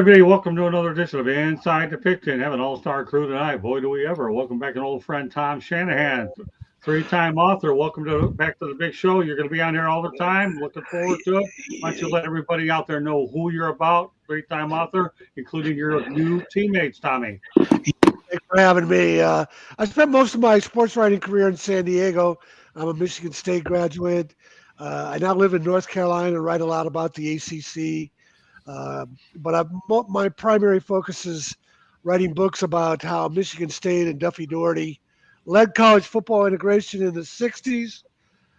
everybody, welcome to another edition of Inside the Pogskin. Have an all-star crew tonight. Boy, do we ever. Welcome back an old friend, Tom Shanahan, three-time author. Welcome back to the big show. You're going to be on here all the time. Looking forward to it. Why don't you let everybody out there know who you're about, three-time author, including your new teammates, Tommy. Thanks for having me. I spent most of my sports writing career in San Diego. I'm a Michigan State graduate. I now live in North Carolina and write a lot about the ACC. But my primary focus is writing books about how Michigan State and Duffy Daugherty led college football integration in the 60s.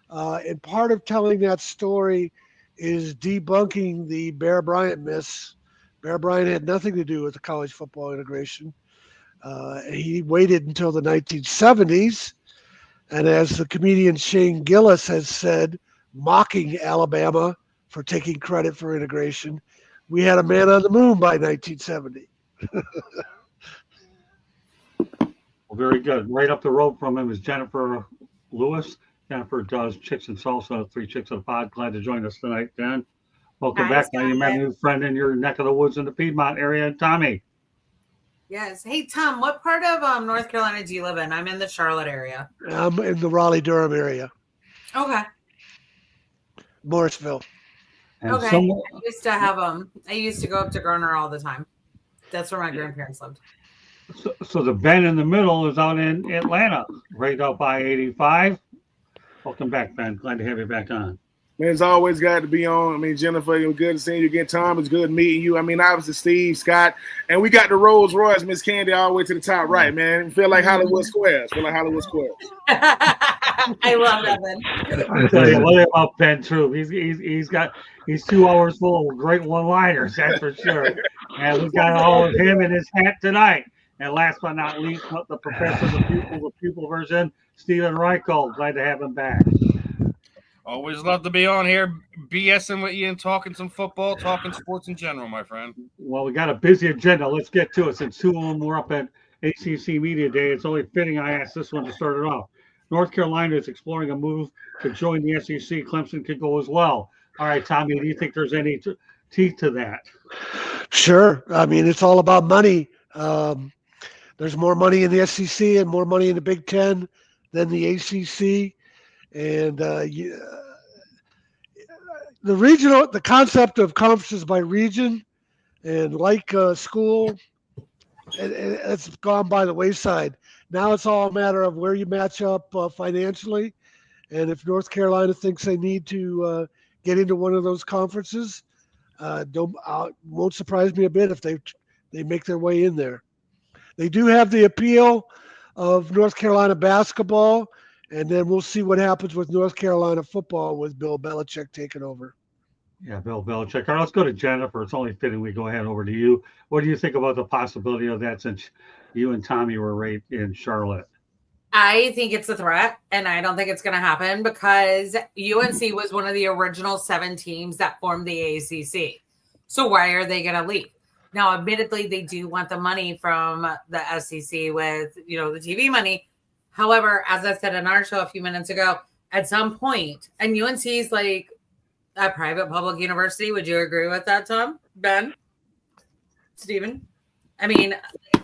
And part of telling that story is debunking the Bear Bryant myths. Bear Bryant had nothing to do with the college football integration. He waited until the 1970s. And as the comedian Shane Gillis has said, mocking Alabama for taking credit for integration, we had a man on the moon by 1970. Well, very good. Right up the road from him is Jennifer Lewis. Jennifer does Chicks and Salsa, Three Chicks of the Pod. Glad to join us tonight, Dan. Welcome back. Now you met a new friend in your neck of the woods in the Piedmont area, Tommy. Yes. Hey, Tom, what part of North Carolina do you live in? I'm in the Charlotte area. I'm in the Raleigh-Durham area. Okay. Morrisville. And okay. I used to go up to Garner all the time. That's where my grandparents lived. So the Ben in the middle is out in Atlanta, right out by 85. Welcome back, Ben. Glad to have you back on. Man, it's always glad to be on. I mean, Jennifer, it was good to see you again. Tom, it's good meeting you. I mean, obviously, Steve, Scott, and we got the Rolls Royce, Miss Candy, all the way to the top right, man. Feel like Hollywood Squares. I love that, Ben. I'll tell you what about Ben Troop. He's 2 hours full of great one-liners, that's for sure. And we've got all of him in his hat tonight. And last but not least, the professor, the pupil version, Stephen Reichel. Glad to have him back. Always love to be on here, BSing with you and talking some football, talking sports in general, my friend. Well, we got a busy agenda. Let's get to it. Since two of them were up at ACC Media Day, it's only fitting I asked this one to start it off. North Carolina is exploring a move to join the SEC. Clemson could go as well. All right, Tommy, do you think there's any teeth to that? Sure. I mean, it's all about money. There's more money in the SEC and more money in the Big Ten than the ACC. And the concept of conferences by region and like school, it's gone by the wayside. Now it's all a matter of where you match up financially. And if North Carolina thinks they need to get into one of those conferences, won't surprise me a bit if they make their way in there. They do have the appeal of North Carolina basketball. And then we'll see what happens with North Carolina football with Bill Belichick taking over. Yeah, Bill Belichick. All right, let's go to Jennifer. It's only fitting we go ahead over to you. What do you think about the possibility of that since you and Tommy were right in Charlotte? I think it's a threat, and I don't think it's going to happen because UNC was one of the original 7 teams that formed the ACC. So why are they going to leave? Now, admittedly, they do want the money from the SEC with, the TV money. However, as I said in our show a few minutes ago, at some point, and UNC is like a private public university. Would you agree with that, Tom? Ben? Stephen? I mean,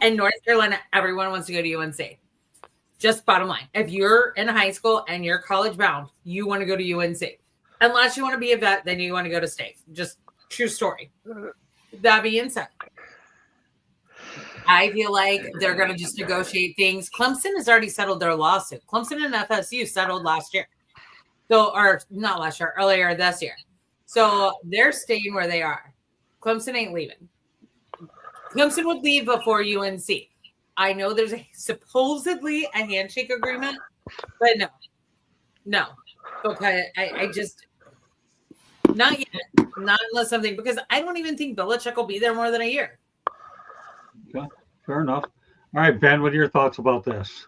in North Carolina, everyone wants to go to UNC. Just bottom line. If you're in high school and you're college bound, you want to go to UNC. Unless you want to be a vet, then you want to go to state. Just true story. That being said, I feel like they're going to just negotiate things. Clemson has already settled their lawsuit. Clemson and FSU settled last year. Or not last year, earlier this year. So they're staying where they are. Clemson ain't leaving. Clemson would leave before UNC. I know there's supposedly a handshake agreement, but no. Okay, I just, not yet. Not unless something, because I don't even think Belichick will be there more than a year. Okay, fair enough. All right, Ben, what are your thoughts about this?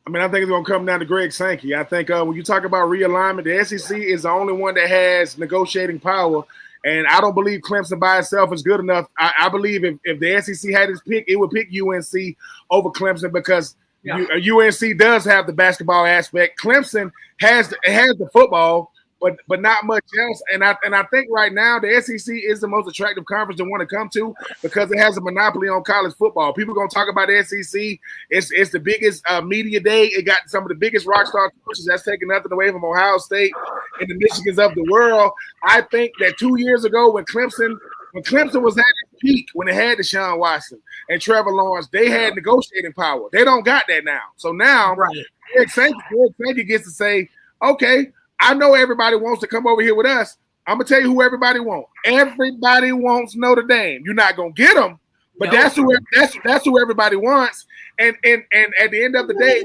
I mean, I think it's going to come down to Greg Sankey. I think when you talk about realignment, the SEC is the only one that has negotiating power, and I don't believe Clemson by itself is good enough. I believe if the SEC had its pick, it would pick UNC over Clemson because UNC does have the basketball aspect. Clemson has the football. but not much else. And I think right now the SEC is the most attractive conference to want to come to because it has a monopoly on college football. People are gonna talk about the SEC. It's the biggest media day. It got some of the biggest rock star coaches. That's taking nothing away from Ohio State and the Michigans of the world. I think that 2 years ago when Clemson was at its peak, when it had Deshaun Watson and Trevor Lawrence, they had negotiating power. They don't got that now. So now Greg Sankey gets to say, okay, I know everybody wants to come over here with us. I'm gonna tell you who everybody wants. Everybody wants Notre Dame. You're not gonna get them, but that's who everybody wants. And at the end of the day,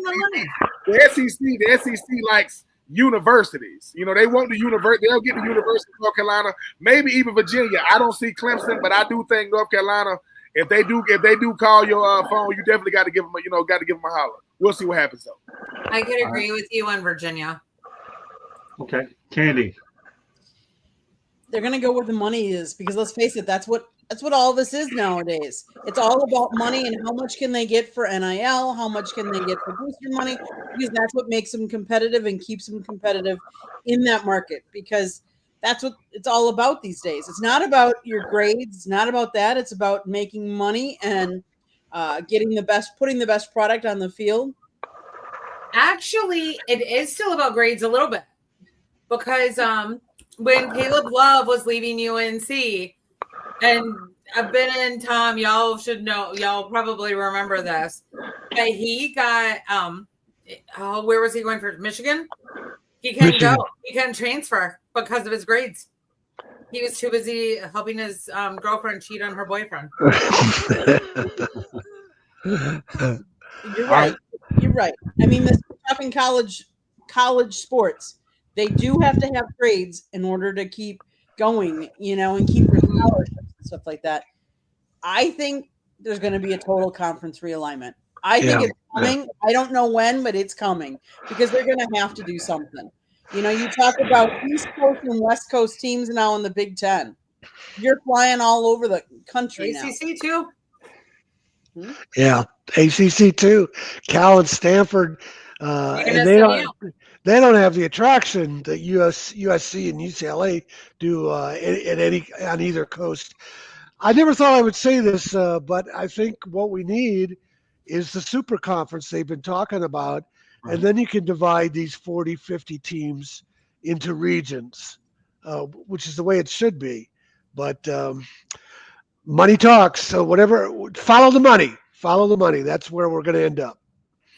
the SEC likes universities. You know, they want the university. They'll get the University of North Carolina, maybe even Virginia. I don't see Clemson, but I do think North Carolina. If they do call your phone, you definitely got to give them. Got to give them a holler. We'll see what happens though. I could agree with you on Virginia. Okay, Candy. They're gonna go where the money is because let's face it, that's what all this is nowadays. It's all about money and how much can they get for NIL, how much can they get for booster money, because that's what makes them competitive and keeps them competitive in that market. Because that's what it's all about these days. It's not about your grades. It's not about that. It's about making money and putting the best product on the field. Actually, it is still about grades a little bit because when Caleb Love was leaving UNC, and Ben and Tom, y'all should know, y'all probably remember this, but he got where was he going for? Michigan? He couldn't go. He couldn't transfer because of his grades. He was too busy helping his girlfriend cheat on her boyfriend. You're right. You're right. I mean, this stuff in college sports, they do have to have grades in order to keep going, and keep their scholarships and stuff like that. I think there's going to be a total conference realignment. I think it's coming. Yeah. I don't know when, but it's coming because they're going to have to do something. You talk about East Coast and West Coast teams now in the Big Ten. You're flying all over the country now. ACC too. Yeah, ACC too. Cal and Stanford, and they don't have the attraction that USC and UCLA do on either coast. I never thought I would say this, but I think what we need is the super conference they've been talking about, and then you can divide these 40, 50 teams into regions, which is the way it should be. But money talks, so whatever. Follow the money. Follow the money. That's where we're going to end up.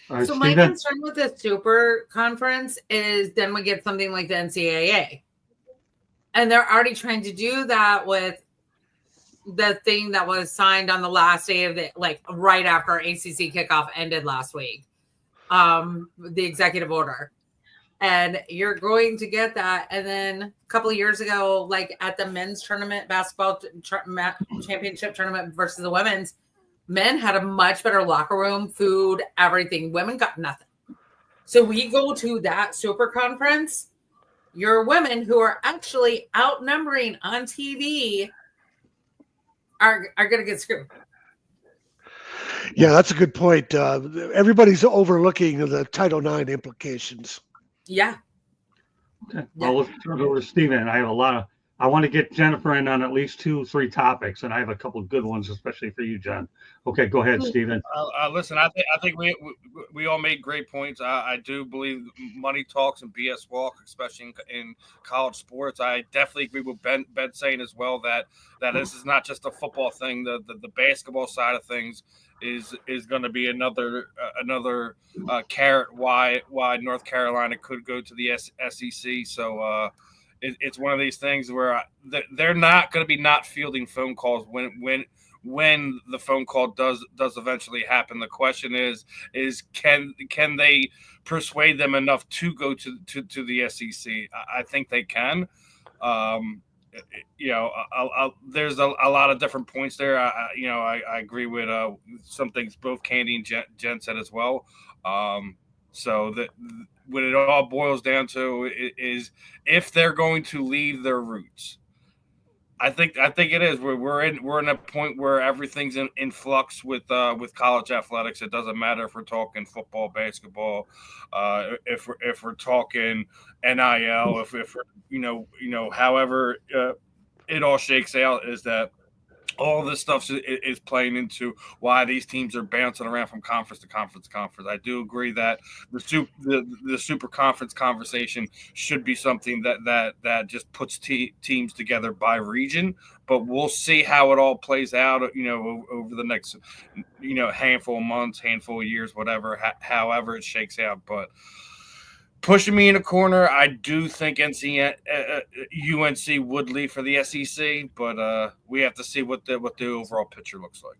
Right, so my concern with the super conference is then we get something like the NCAA. And they're already trying to do that with the thing that was signed on the last day of right after ACC kickoff ended last week. The executive order. And you're going to get that. And then a couple of years ago, like at the men's tournament, basketball championship tournament versus the women's, men had a much better locker room, food, everything. Women got nothing. So we go to that super conference. Your women who are actually outnumbering on TV are going to get screwed. Yeah, that's a good point. Everybody's overlooking the Title IX implications. Yeah. Okay. Well, let's turn it over to Steven. I want to get Jennifer in on at least 2-3 topics, and I have a couple of good ones, especially for you, Jen. Okay, go ahead, Steven. Listen, I think we all made great points. I do believe money talks and BS walk, especially in college sports. I definitely agree with Ben saying as well that this is not just a football thing. The basketball side of things is going to be another carrot why North Carolina could go to the SEC. So. It's one of these things where they're not going to be not fielding phone calls when the phone call does eventually happen. The question is can they persuade them enough to go to the SEC? I think they can. There's a lot of different points there. I agree with some things both Candy and Jen said as well. So that what it all boils down to is if they're going to leave their roots, I think it is. We're in a point where everything's in flux with college athletics. It doesn't matter if we're talking football, basketball, if we're talking NIL, if we're, however it all shakes out is that all this stuff is playing into why these teams are bouncing around from conference to conference to conference. I do agree that the super conference conversation should be something that just puts teams together by region. But we'll see how it all plays out, over the next, handful of months, handful of years, whatever, however it shakes out. But pushing me in a corner, I do think UNC would leave for the SEC, but we have to see what the overall picture looks like.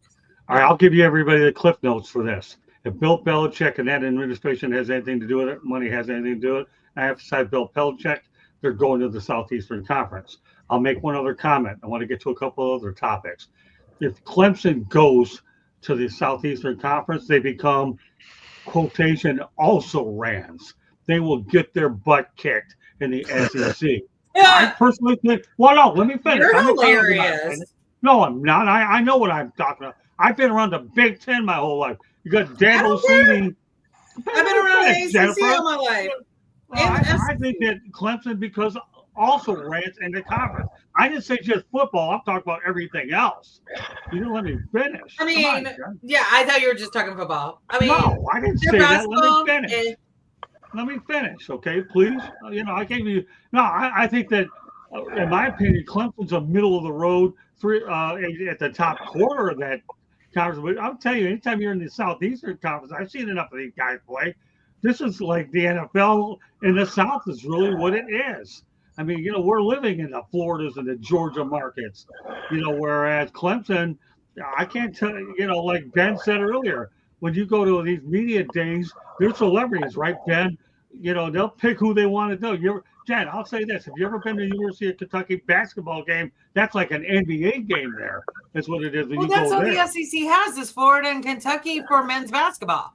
All right, I'll give you everybody the cliff notes for this. If Bill Belichick and that administration has anything to do with it, money has anything to do with it, I emphasize Bill Belichick, they're going to the Southeastern Conference. I'll make one other comment. I want to get to a couple of other topics. If Clemson goes to the Southeastern Conference, they become, quotation, also rans. They will get their butt kicked in the SEC. I personally think, well, no, let me finish. You're hilarious. No, I'm not. I know what I'm talking about. I've been around the Big Ten my whole life. You got Dan O'Sheedy. I've been around the ACC all my life. I think that Clemson, because also rants in the conference. I didn't say just football. I'm talking about everything else. You didn't let me finish. I mean, I thought you were just talking football. I mean, no, I didn't say that. Let me finish. Let me finish, okay, please. I gave you. No, I think that, in my opinion, Clemson's a middle of the road at the top quarter of that conference. But I'll tell you, anytime you're in the Southeastern Conference, I've seen enough of these guys play. This is like the NFL in the South is really what it is. I mean, we're living in the Floridas and the Georgia markets, whereas Clemson, I can't tell you, like Ben said earlier, when you go to these media days, they're celebrities, right, Ben? They'll pick who they want to do. Jen, I'll say this. Have you ever been to the University of Kentucky basketball game? That's like an NBA game there. That's what it is when you go there. Well, that's what the SEC has is Florida and Kentucky for men's basketball.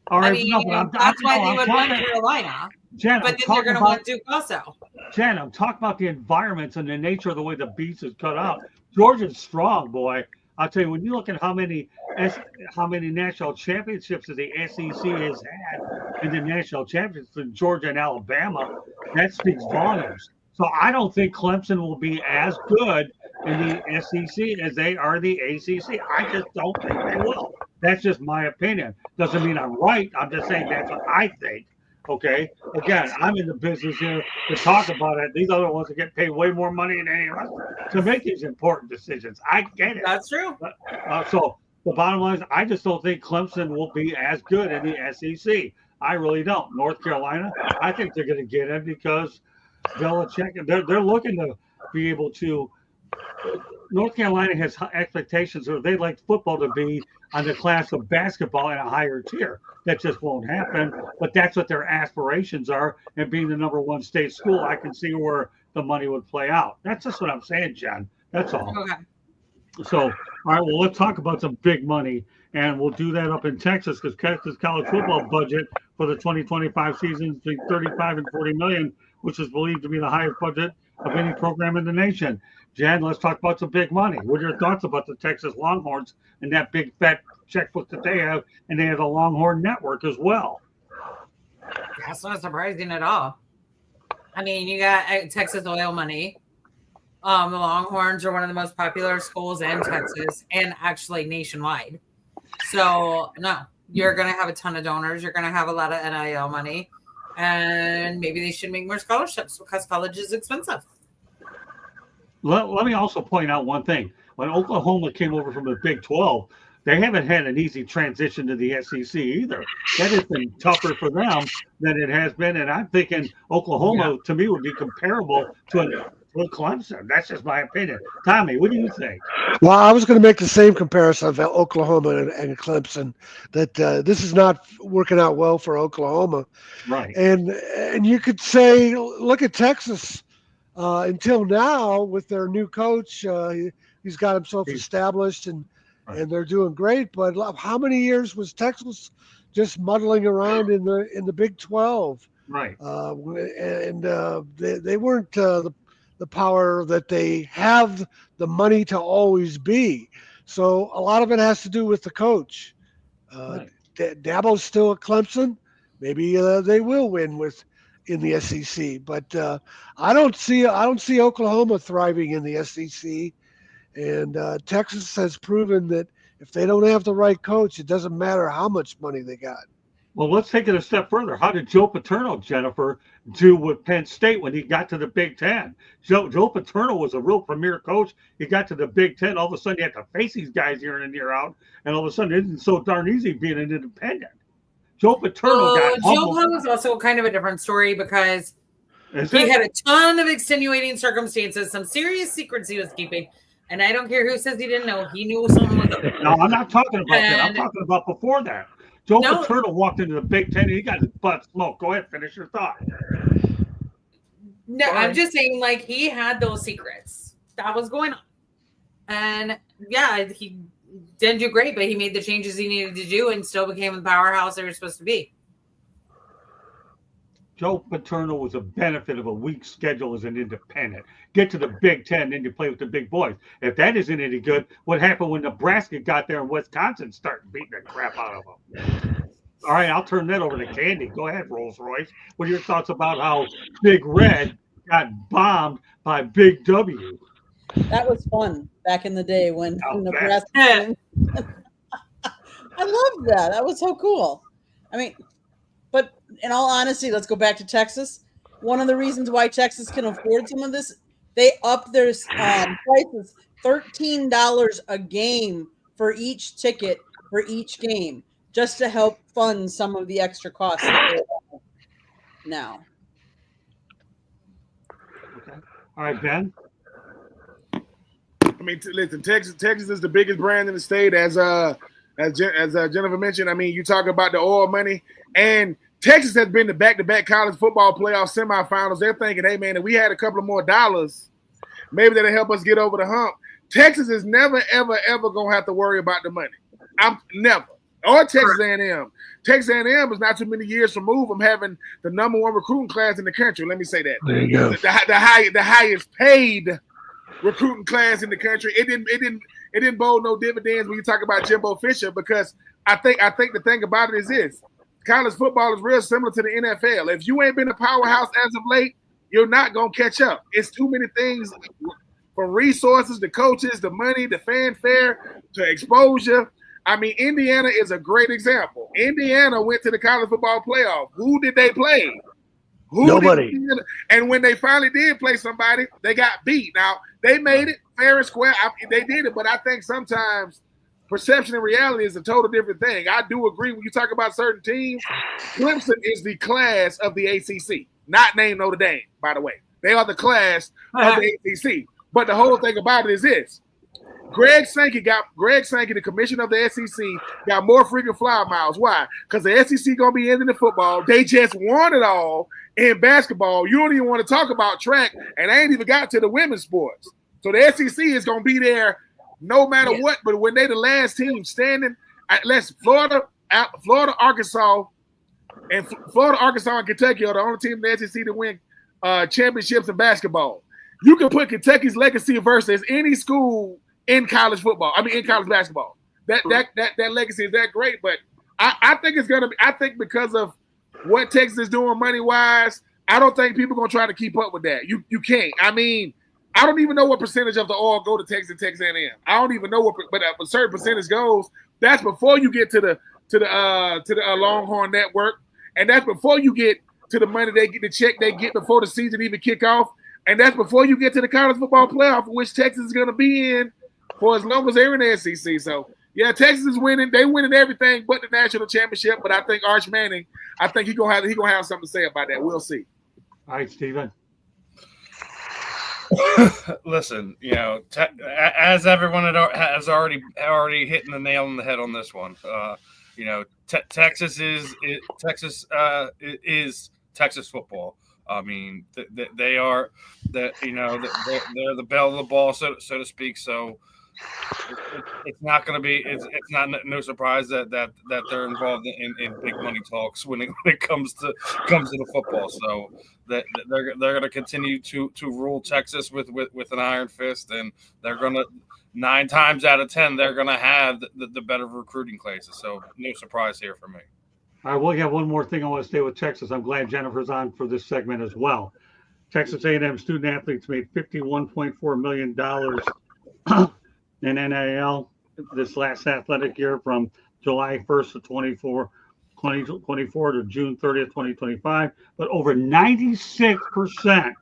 All right, that's why they would win Carolina. Jen, but then they're going to want Duke also. Jen, I'm talking about the environments and the nature of the way the beast is cut out. Georgia's strong, boy. I'll tell you, when you look at how many national championships that the SEC has had in the national championships in Georgia and Alabama, that speaks volumes. So I don't think Clemson will be as good in the SEC as they are the ACC. I just don't think they will. That's just my opinion. Doesn't mean I'm right. I'm just saying that's what I think. Okay. Again, I'm in the business here to talk about it. These other ones that get paid way more money than any of us to make these important decisions. I get it. That's true. So the bottom line is, I just don't think Clemson will be as good in the SEC. I really don't. North Carolina, I think they're going to get in because Belichick, they're looking to be able to. North Carolina has expectations, or they like football to be on the class of basketball at a higher tier. That just won't happen. But that's what their aspirations are. And being the number one state school, I can see where the money would play out. That's just what I'm saying, Jen. That's all. Okay. So, all right, well, let's talk about some big money. And we'll do that up in Texas because Texas college football budget for the 2025 season is between 35 and 40 million, which is believed to be the highest budget of any program in the nation. Jen, let's talk about some big money. What are your thoughts about the Texas Longhorns and that big fat checkbook that they have? And they have a Longhorn network as well. That's not surprising at all. I mean, you got Texas oil money. The Longhorns are one of the most popular schools in Texas and actually nationwide. So, no, you're going to have a ton of donors. You're going to have a lot of NIL money. And maybe they should make more scholarships because college is expensive. Let me also point out one thing. When Oklahoma came over from the Big 12, they haven't had an easy transition to the SEC either. That has been tougher for them than it has been. And I'm thinking Oklahoma, to me, would be comparable to Clemson. That's just my opinion. Tommy, what do you think? Well, I was going to make the same comparison of Oklahoma and Clemson, that this is not working out well for Oklahoma. Right. And you could say, look at Texas. Until now, with their new coach, he's got himself established, and they're doing great. But how many years was Texas just muddling around in the Big 12? Right. And they weren't the the power that they have the money to always be. So a lot of it has to do with the coach. Right. Dabo's still at Clemson. Maybe they will win in the SEC, but I don't see Oklahoma thriving in the SEC. And Texas has proven that if they don't have the right coach, it doesn't matter how much money they got. Well, let's take it a step further. How did Joe Paterno, Jennifer, do with Penn State when he got to the Big Ten? Joe Paterno was a real premier coach. He got to the Big Ten. All of a sudden, you had to face these guys year in and year out. And all of a sudden, it isn't so darn easy being an independent. Joe Paterno got humbled. Joe was also kind of a different story because he had a ton of extenuating circumstances, some serious secrets he was keeping. And I don't care who says he didn't know. He knew something was up. No, I'm not talking about that. I'm talking about before that. Joe Paterno walked into the Big Ten and he got his butt smoked. Go ahead, finish your thought. No, I'm just saying, like, he had those secrets. That was going on. And, yeah, he didn't do great, but he made the changes he needed to do and still became the powerhouse they were supposed to be. Joe Paterno was a benefit of a weak schedule as an independent. Get to the Big Ten, then you play with the big boys. If that isn't any good, what happened when Nebraska got there and Wisconsin started beating the crap out of them? All right, I'll turn that over to Candy. Go ahead, Rolls Royce. What are your thoughts about how Big Red got bombed by Big W? That was fun back in the day when Nebraska. I loved that. That was so cool. I mean, but in all honesty, let's go back to Texas. One of the reasons why Texas can afford some of this, they up their prices $13 a game for each ticket for each game, just to help fund some of the extra costs now. Okay. All right, Ben. I mean, listen, Texas is the biggest brand in the state, as Jennifer mentioned. I mean, you talk about the oil money, and Texas has been to back-to-back college football playoff semifinals. They're thinking, hey, man, if we had a couple of more dollars, maybe that'll help us get over the hump. Texas is never, ever, ever going to have to worry about the money. I'm never. Or Texas A&M. Texas A&M is not too many years removed from having the number one recruiting class in the country. Let me say that. There you go. The highest paid recruiting class in the country. It didn't bowl no dividends when you talk about Jimbo Fisher, because I think the thing about it is this: college football is real similar to the NFL. If you ain't been a powerhouse as of late, you're not gonna catch up. It's too many things, from resources, the coaches, the money, the fanfare, to exposure. I mean, Indiana is a great example. Indiana went to the college football playoff. Who did they play? Nobody. And when they finally did play somebody, they got beat. Now, they made it fair and square. They did it, but I think sometimes perception and reality is a total different thing. I do agree when you talk about certain teams. Clemson is the class of the ACC, not named Notre Dame, by the way. They are the class of the ACC. But the whole thing about it is this: Greg Sankey, the commissioner of the SEC, got more freaking flyer miles. Why? Because the SEC gonna be ending the football. They just won it all in basketball. You don't even want to talk about track, and I ain't even got to the women's sports. So the SEC is gonna be there no matter what. But when they the last team standing, unless Florida, Arkansas, and Kentucky are the only team in the SEC to win championships in basketball. You can put Kentucky's legacy versus any school in college football. I mean, in college basketball. That legacy is that great. But I think it's gonna be. I think because of what Texas is doing money wise, I don't think people are gonna try to keep up with that. You can't. I mean, I don't even know what percentage of the oil go to Texas A&M. I don't even know what, but a certain percentage goes. That's before you get to the Longhorn Network, and that's before you get to the money they get, the check they get before the season even kick off, and that's before you get to the college football playoff, which Texas is going to be in for as long as they're in the SEC. So yeah, Texas is winning. They winning everything but the national championship. But I think Arch Manning, he gonna have something to say about that. We'll see. All right, Steven. Listen, as everyone has already hitting the nail on the head on this one. Texas is Texas football. I mean, they're the belle of the ball, so to speak. So, it's not going to be. It's not no surprise that they're involved in big money talks when it comes to the football. So that they're going to continue to rule Texas with an iron fist, and they're going to 9 times out of 10 they're going to have the better recruiting classes. So no surprise here for me. All right, well, you have one more thing I want to stay with Texas. I'm glad Jennifer's on for this segment as well. Texas A&M student athletes made $51.4 million in NIL this last athletic year from July 1st of 2024 to June 30th, 2025. But over 96%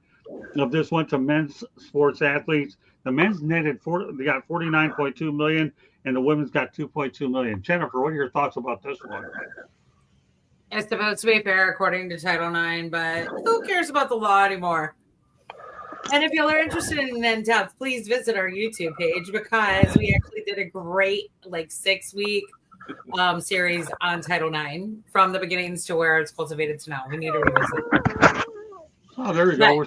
of this went to men's sports athletes. The men's netted they got 49.2 million, and the women's got 2.2 million. Jennifer, what are your thoughts about this one? It's supposed to be fair according to Title IX, but who cares about the law anymore? And if y'all are interested in in-depth, please visit our YouTube page because we actually did a great 6-week series on Title IX from the beginnings to where it's cultivated to now. We need to revisit. Oh, there we go.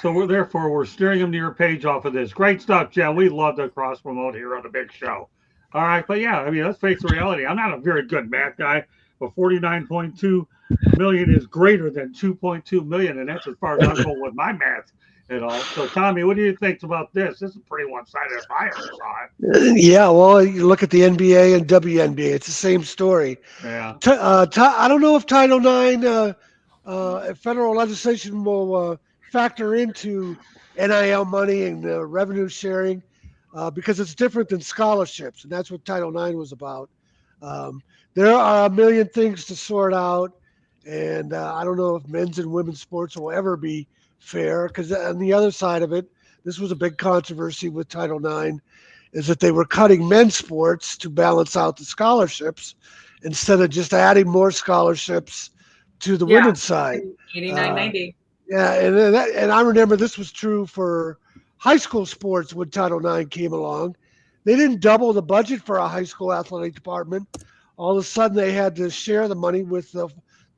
We're steering them to your page off of this. Great stuff, Jen. We love to cross promote here on the big show. All right, but yeah, I mean, let's face the reality. I'm not a very good math guy, but 49.2 million is greater than 2.2 million, and that's as far as I'm going with my math at all. So, Tommy, what do you think about this? This is pretty one-sided if I ever saw it. Yeah, well, you look at the NBA and WNBA; it's the same story. Yeah. I don't know if Title IX federal legislation will factor into NIL money and revenue sharing because it's different than scholarships, and that's what Title IX was about. There are a million things to sort out, and I don't know if men's and women's sports will ever be fair because on the other side of it, this was a big controversy with Title IX, is that they were cutting men's sports to balance out the scholarships instead of just adding more scholarships to the women's side. 89-90. Yeah, and I remember this was true for high school sports when Title IX came along. They didn't double the budget for a high school athletic department. All of a sudden, they had to share the money with the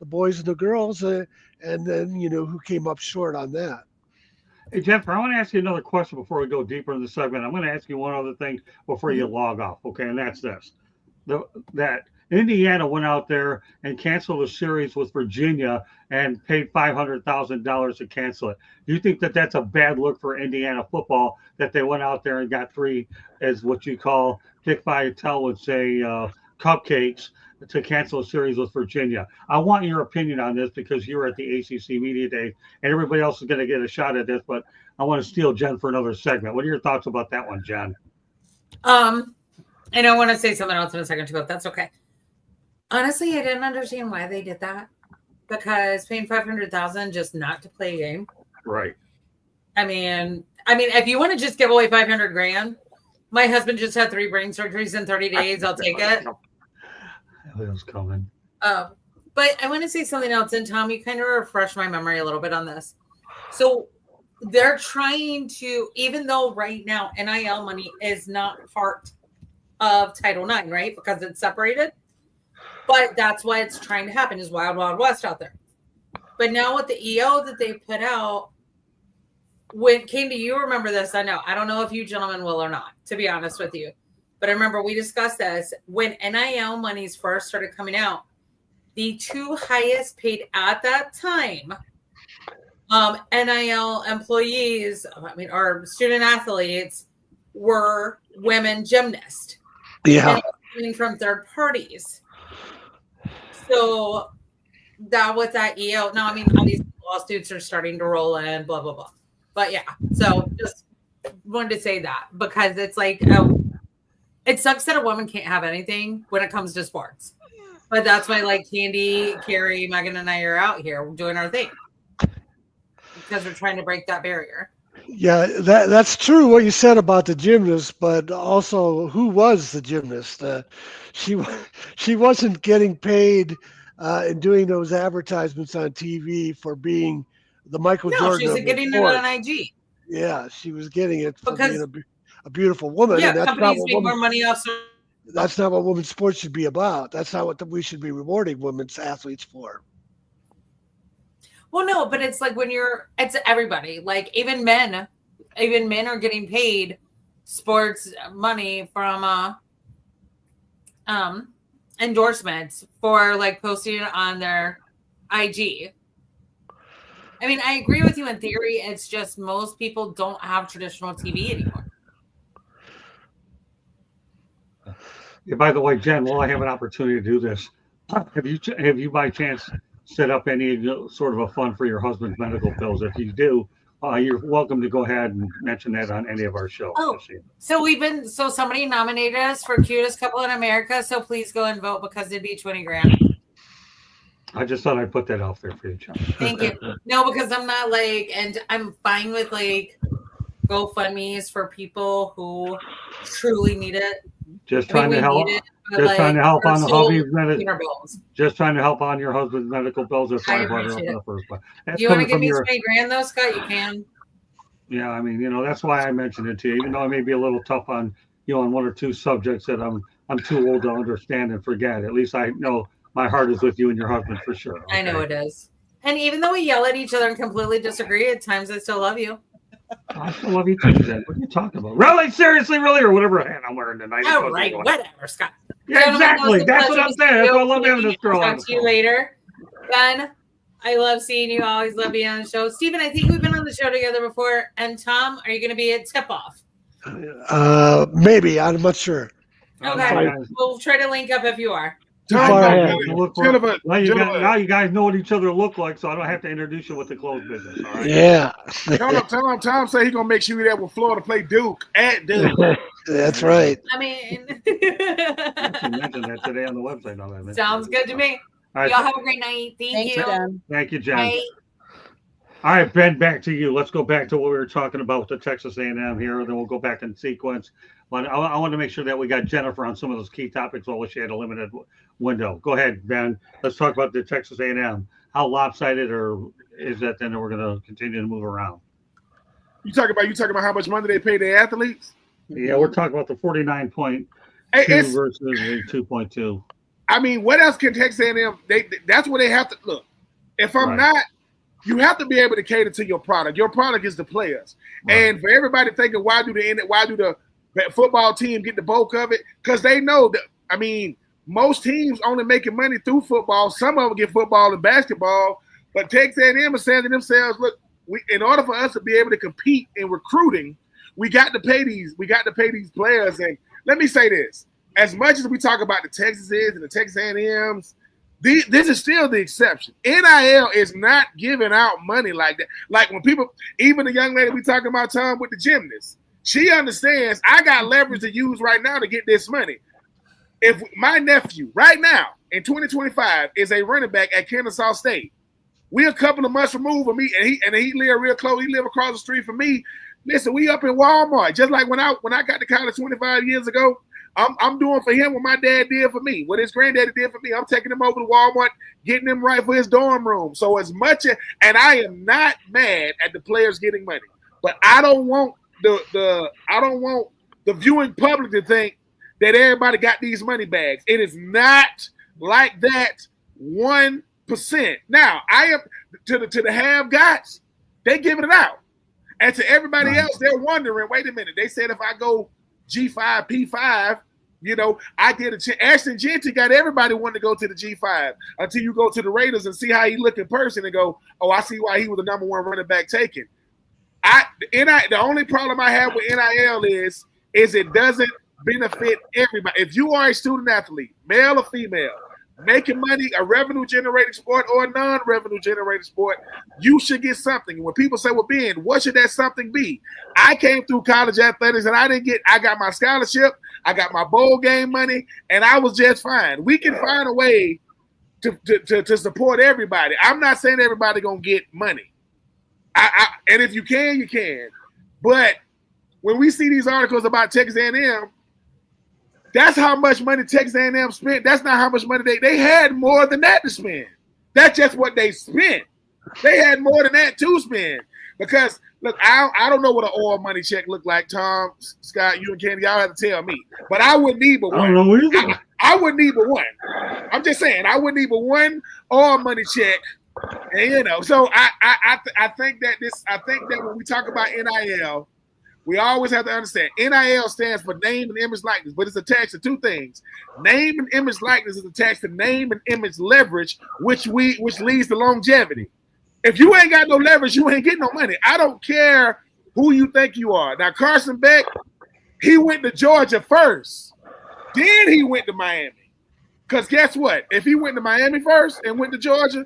boys and the girls, and then who came up short on that. Hey, Jennifer, I want to ask you another question before we go deeper in the segment. I'm going to ask you one other thing before you log off, okay? And that's this: that Indiana went out there and canceled a series with Virginia and paid $500,000 to cancel it. Do you think that that's a bad look for Indiana football that they went out there and got 3, as what you call, Dick Vitale would say, cupcakes to cancel a series with Virginia? I want your opinion on this because you were at the ACC Media Day and everybody else is going to get a shot at this, but I want to steal Jen for another segment. What are your thoughts about that one, Jen? And I want to say something else in a second too, if that's okay. Honestly, I didn't understand why they did that because paying $500,000 just not to play a game. Right. I mean, if you want to just give away $500,000, my husband just had 3 brain surgeries in 30 days. I'll take it. It was coming. But I want to say something else. And Tom, you kind of refreshed my memory a little bit on this. So they're trying to, even though right now NIL money is not part of Title IX, right? Because it's separated. But that's why it's trying to happen is Wild Wild West out there. But now with the EO that they put out, when came to you, remember this? I don't know if you gentlemen will or not, to be honest with you. But I remember we discussed this when NIL monies first started coming out. The 2 highest paid at that time NIL employees, our student athletes, were women gymnasts. Yeah. Coming from third parties. So that with that EO, now all these lawsuits are starting to roll in, blah blah blah. But yeah, so just wanted to say that because it's it sucks that a woman can't have anything when it comes to sports. But that's why Candy, Carrie, Megan, and I are out here doing our thing because we're trying to break that barrier. Yeah, that's true what you said about the gymnast, but also who was the gymnast? She wasn't getting paid and doing those advertisements on TV for being the Michael Jordan. No, she was getting it on IG. Yeah, she was getting it for being a beautiful woman. Yeah, and that's companies make more money off. That's not what women's sports should be about. That's not what we should be rewarding women's athletes for. Well, no, but it's when it's everybody. Even men are getting paid sports money from endorsements for like posting it on their IG. I mean, I agree with you in theory. It's just most people don't have traditional TV anymore. Yeah, by the way, Jen, while I have an opportunity to do this, have you by chance set up any sort of a fund for your husband's medical bills? If you do, you're welcome to go ahead and mention that on any of our shows. Oh, so somebody nominated us for cutest couple in America. So please go and vote because it'd be 20 grand. I just thought I'd put that off there for you, Jen. Thank you. No, because I'm not like, and I'm fine with like GoFundMe's for people who truly need it. Just trying to help. Just trying to help on the hubby's medical. Just trying to help on your husband's medical bills. That's why I brought it up in the first place. You want to give me 20 grand though, Scott? You can. Yeah, I mean, that's why I mentioned it to you, even though I may be a little tough on on one or two subjects that I'm too old to understand and forget. At least I know my heart is with you and your husband for sure. Okay? I know it is. And even though we yell at each other and completely disagree, at times I still love you. I still love you too, Jen. What are you talking about? Really? Seriously? Really? Or whatever hat I'm wearing tonight. All right, whatever, Scott. Yeah, exactly. That's what I'm saying. That's why I love having this girl on. Talk to you later. Ben, I love seeing you. Always love being on the show. Stephen, I think we've been on the show together before. And Tom, are you going to be at tip-off? Maybe. I'm not sure. Okay. We'll try to link up if you are. Now you guys know what each other look like, so I don't have to introduce you with the clothes business. All right? Yeah. Tell him. Tom said he's gonna make sure you're there with Florida play Duke at Duke. That's right. I mean, I mentioned that today on the website. Sounds good to me. All right. Y'all have a great night. Thank you. Jen. Thank you, Jen. Bye. All right, Ben, back to you. Let's go back to what we were talking about with the Texas A&M here, and then we'll go back in sequence. But I want to make sure that we got Jennifer on some of those key topics, although she had a limited window. Go ahead, Ben. Let's talk about the Texas A&M. How lopsided or is that? Then we're going to continue to move around. You talking about how much money they pay their athletes? Yeah, we're talking about the 49.2 versus the 2.2. I mean, what else can Texas A&M? That's where they have to look. If I'm not, you have to be able to cater to your product. Your product is the players, and for everybody thinking, why do the football team get the bulk of it? Because they know that. I mean, most teams only making money through football. Some of them get football and basketball, but Texas A&M is saying to themselves, "Look, in order for us to be able to compete in recruiting, we got to pay these players." And let me say this: as much as we talk about the Texases and the Texas A&Ms, this is still the exception. NIL is not giving out money like that. Like when people, even the young lady we talking about, Tom, with the gymnast, she understands I got leverage to use right now to get this money. If my nephew right now in 2025 is a running back at Kennesaw State, we're a couple of months removed from me, and he live real close. He live across the street from me. Listen, we up in Walmart, just like when I got to college 25 years ago. I'm doing for him what my dad did for me, what his granddaddy did for me. I'm taking him over to Walmart, getting him right for his dorm room. So as much as, and I am not mad at the players getting money, but I don't want the viewing public to think that everybody got these money bags. It is not like that 1%. Now I am to the have-gots, they giving it out, and to everybody else, they're wondering. Wait a minute, they said if I go G5, P5, I get a chance. Ashton Genty got everybody wanting to go to the G5 until you go to the Raiders and see how he look in person and go, oh, I see why he was the number one running back taken. The only problem I have with NIL is it doesn't benefit everybody. If you are a student athlete, male or female, making money, a revenue generating sport or a non-revenue generating sport, you should get something. And when people say, well, Ben, what should that something be? I came through college athletics and I got my scholarship, I got my bowl game money, and I was just fine. We can find a way to support everybody. I'm not saying everybody gonna get money. And if you can, you can. But when we see these articles about Texas A&M, that's how much money Texas A&M spent. That's not how much money they had more than that to spend. That's just what they spent. They had more than that to spend. Because look, I don't know what an oil money check looked like. Tom, Scott, you and Kenny, y'all have to tell me. But I wouldn't need but one. I don't know either. I wouldn't need but one. I'm just saying I wouldn't need but one oil money check. And so I think that when we talk about NIL, We always have to understand NIL stands for name and image likeness, but it's attached to two things. Name and image likeness is attached to name and image leverage, which leads to longevity. If you ain't got no leverage, you ain't getting no money. I don't care who you think you are. Now, Carson Beck, he went to Georgia first. Then he went to Miami. Because guess what? If he went to Miami first and went to Georgia,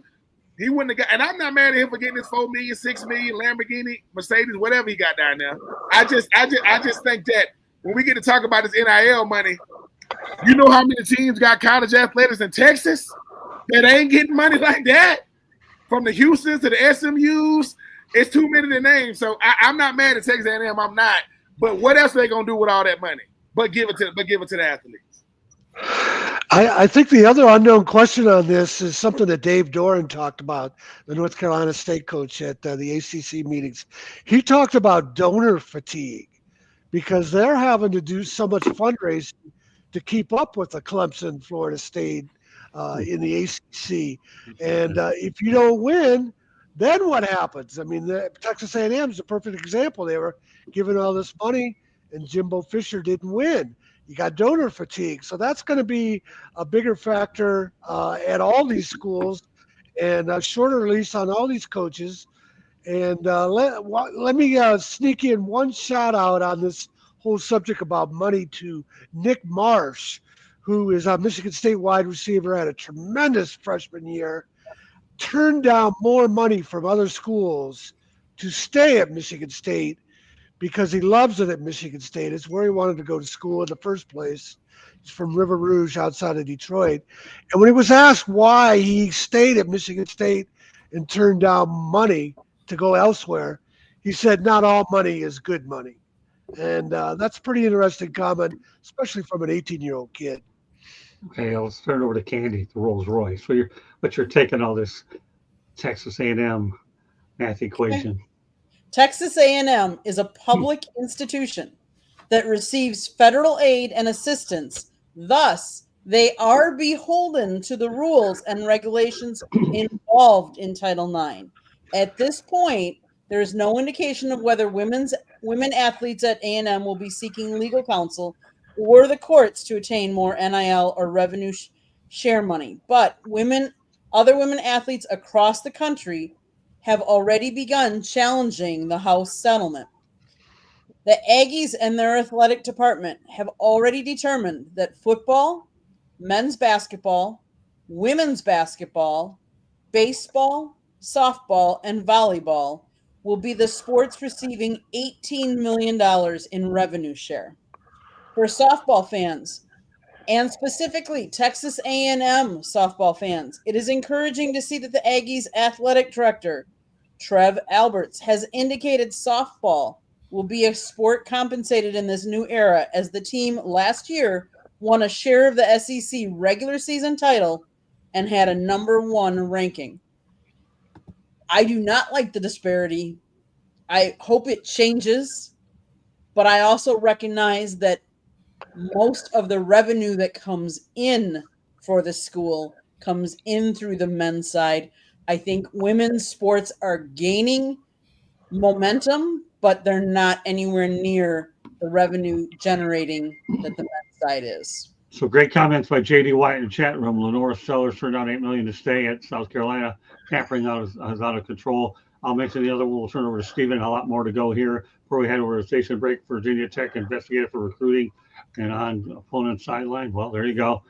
he wouldn't have got, and I'm not mad at him for getting his $4 million, $6 million, Lamborghini, Mercedes, whatever he got down there. I just think that when we get to talk about this NIL money, you know how many teams got college athletics in Texas that ain't getting money like that? From the Houstons to the SMUs, it's too many to name. So I'm not mad at Texas A&M. I'm not. But what else are they gonna do with all that money? But give it to the athletes. I think the other unknown question on this is something that Dave Doran talked about, the North Carolina State coach at the ACC meetings. He talked about donor fatigue because they're having to do so much fundraising to keep up with the Clemson, Florida State in the ACC. And if you don't win, then what happens? I mean, Texas A&M is a perfect example. They were given all this money, and Jimbo Fisher didn't win. You got donor fatigue. So that's going to be a bigger factor at all these schools, and a shorter leash on all these coaches. And let me sneak in one shout out on this whole subject about money to Nick Marsh, who is a Michigan State wide receiver, had a tremendous freshman year, turned down more money from other schools to stay at Michigan State because he loves it at Michigan State. It's where he wanted to go to school in the first place. He's from River Rouge outside of Detroit. And when he was asked why he stayed at Michigan State and turned down money to go elsewhere, he said, not all money is good money. And that's a pretty interesting comment, especially from an 18-year-old kid. Okay, let's turn it over to Candy, the Rolls Royce. So you're taking all this Texas A&M math equation. Texas A&M is a public institution that receives federal aid and assistance. Thus, they are beholden to the rules and regulations involved in Title IX. At this point, there is no indication of whether women athletes at A&M will be seeking legal counsel or the courts to attain more NIL or revenue share money. But other women athletes across the country have already begun challenging the House settlement. The Aggies and their athletic department have already determined that football, men's basketball, women's basketball, baseball, softball, and volleyball will be the sports receiving $18 million in revenue share. For softball fans, and specifically Texas A&M softball fans, it is encouraging to see that the Aggies athletic director, Trev Alberts, has indicated softball will be a sport compensated in this new era, as the team last year won a share of the SEC regular season title and had a number 1 ranking. I do not like the disparity. I hope it changes, but I also recognize that most of the revenue that comes in for the school comes in through the men's side. I think women's sports are gaining momentum, but they're not anywhere near the revenue generating that the men's side is. So great comments by J.D. White in the chat room. Lenore Sellers turned down $8 million to stay at South Carolina. Tampering is out of control. I'll mention the other one. We'll turn over to Stephen. A lot more to go here before we head over to station break. Virginia Tech investigated for recruiting and on opponent's sideline. Well, there you go.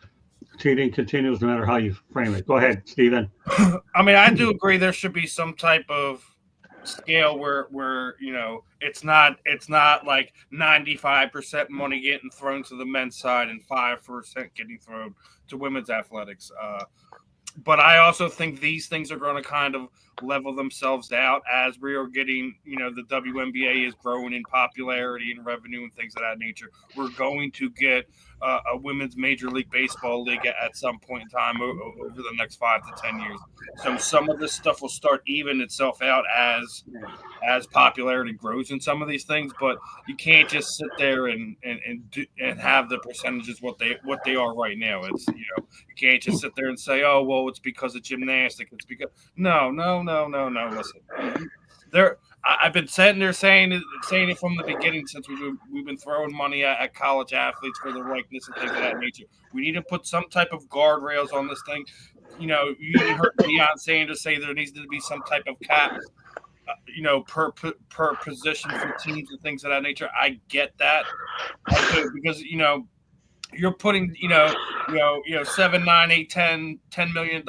Cheating continues no matter how you frame it. Go ahead, Stephen. I mean, I do agree there should be some type of scale where it's not like 95% money getting thrown to the men's side and 5% getting thrown to women's athletics. But I also think these things are going to kind of level themselves out as we are getting, the WNBA is growing in popularity and revenue and things of that nature. We're going to get a women's Major League Baseball league at some point in time over the next 5 to 10 years. So some of this stuff will start even itself out as popularity grows in some of these things. But you can't just sit there and have the percentages what they are right now. It's you can't just sit there and say, oh well, it's because of gymnastics. It's because no. Listen, I've been sitting there saying it from the beginning since we've been throwing money at college athletes for their likeness and things of that nature. We need to put some type of guardrails on this thing. You know, you even heard Deion Sanders say there needs to be some type of cap, per position for teams and things of that nature. I get that, because you're putting, $7, $9, $8, $10 million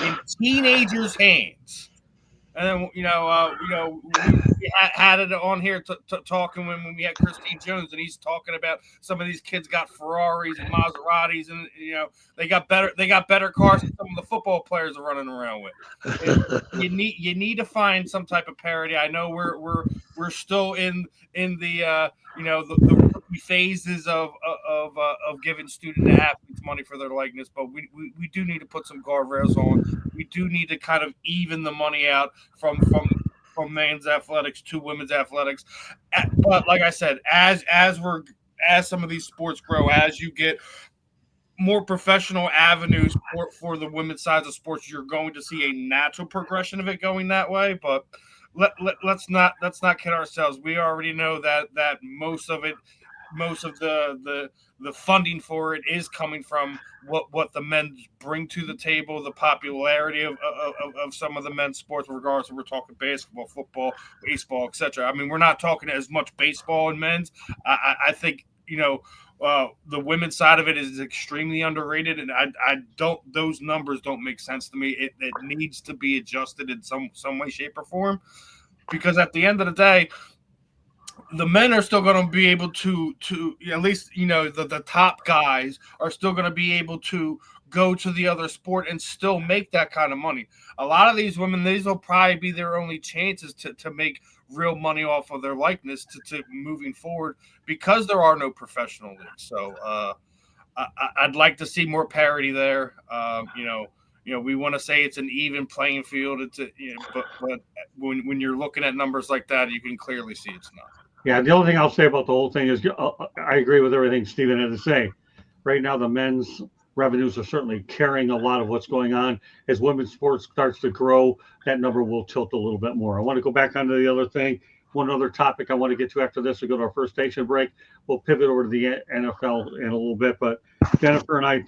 in teenagers' hands. And then, we had it on here talking when we had Christine Jones, and he's talking about some of these kids got Ferraris and Maseratis, and they got better cars than some of the football players are running around with. You need to find some type of parity. I know we're still in the the rookie phases of giving student athletes money for their likeness, but we do need to put some guardrails on. We do need to kind of even the money out from men's athletics to women's athletics. But like I said, as some of these sports grow, as you get more professional avenues for the women's sides of sports, you're going to see a natural progression of it going that way. But let's not kid ourselves. We already know that most of the funding for it is coming from what the men bring to the table, the popularity of some of the men's sports, regardless if we're talking basketball, football, baseball, etc. I mean, we're not talking as much baseball in men's. I think the women's side of it is extremely underrated, and those numbers don't make sense to me. It needs to be adjusted in some way, shape, or form, because at the end of the day, the men are still going to be able to at least the top guys are still going to be able to go to the other sport and still make that kind of money. A lot of these women, these will probably be their only chances to make real money off of their likeness to moving forward, because there are no professional leagues. So I'd like to see more parity there. We want to say it's an even playing field. But when you're looking at numbers like that, you can clearly see it's not. Yeah, the only thing I'll say about the whole thing is I agree with everything Stephen had to say. Right now, the men's revenues are certainly carrying a lot of what's going on. As women's sports starts to grow, that number will tilt a little bit more. I want to go back onto the other thing. One other topic I want to get to after this. We go to our first station break. We'll pivot over to the NFL in a little bit. But Jennifer and I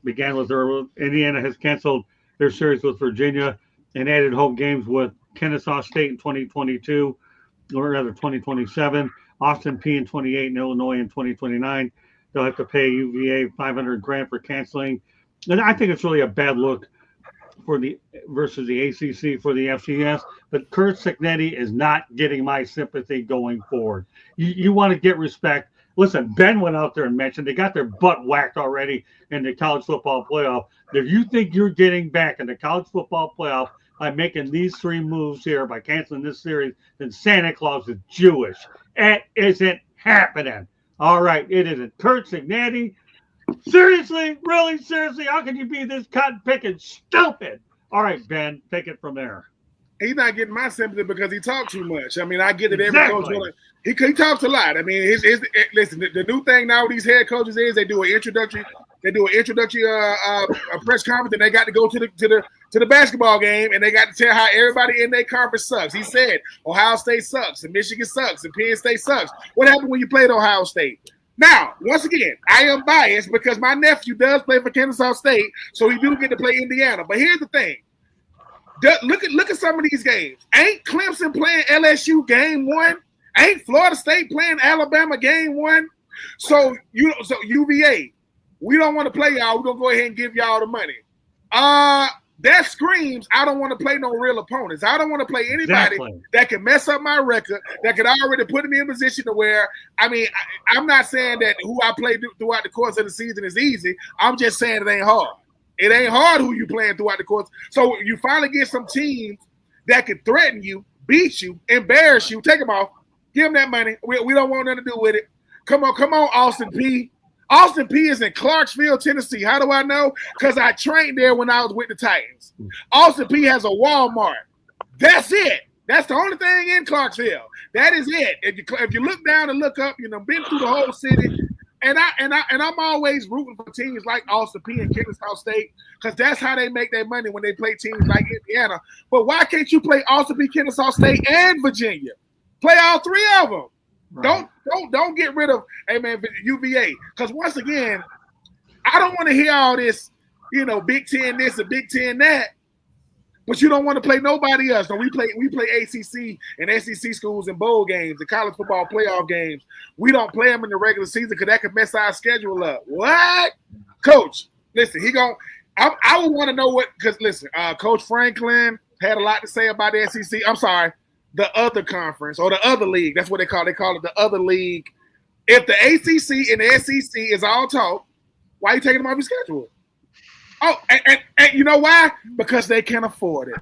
began with her. Indiana has canceled their series with Virginia and added home games with Kennesaw State in 2022. Or rather 2027, Austin P in 28, and Illinois in 2029. They'll have to pay UVA $500,000 for canceling. And I think it's really a bad look versus the ACC for the FCS. But Kurt Signetti is not getting my sympathy going forward. You want to get respect. Listen, Ben went out there and mentioned they got their butt whacked already in the college football playoff. If you think you're getting back in the college football playoff by making these three moves here, by canceling this series, then Santa Claus is Jewish. It isn't happening. All right, it isn't. Kurt Signetti, seriously? Really? Seriously? How can you be this cotton-picking stupid? All right, Ben, take it from there. He's not getting my sympathy because he talks too much. I mean, I get it. Every coach, he talks a lot. I mean, listen. The new thing now with these head coaches is they do an introductory press conference, and they got to go to the basketball game, and they got to tell how everybody in their conference sucks. He said Ohio State sucks, and Michigan sucks, and Penn State sucks. What happened when you played Ohio State? Now, once again, I am biased because my nephew does play for Kennesaw State, so he do get to play Indiana. But here's the thing. Look at some of these games. Ain't Clemson playing LSU game 1? Ain't Florida State playing Alabama game 1? So UVA, we don't want to play y'all. We're gonna go ahead and give y'all the money. That screams I don't want to play no real opponents. I don't want to play anybody that can mess up my record, that could already put me in a position to where, I mean, I'm not saying that who I play throughout the course of the season is easy. I'm just saying it ain't hard. It ain't hard who you playing throughout the course. So you finally get some teams that can threaten you, beat you, embarrass you, take them off, give them that money. We don't want nothing to do with it. Come on, Austin P. Austin P is in Clarksville, Tennessee. How do I know? Because I trained there when I was with the Titans. Austin P has a Walmart. That's it. That's the only thing in Clarksville. That is it. If you look down and look up, been through the whole city, And I'm always rooting for teams like Austin P and Kennesaw State because that's how they make their money when they play teams like Indiana. But why can't you play Austin P, Kennesaw State, and Virginia? Play all three of them. Right. Don't get rid of UVA because once again, I don't want to hear all this, Big Ten this and Big Ten that. But you don't want to play nobody else. No, we play ACC and SEC schools in bowl games, the college football playoff games. We don't play them in the regular season because that could mess our schedule up. What? Coach, listen, I would want to know because listen, Coach Franklin had a lot to say about the SEC. I'm sorry, the other conference or the other league. That's what they call it. They call it the other league. If the ACC and the SEC is all talk, why are you taking them off your schedule? Oh, and you know why? Because they can't afford it.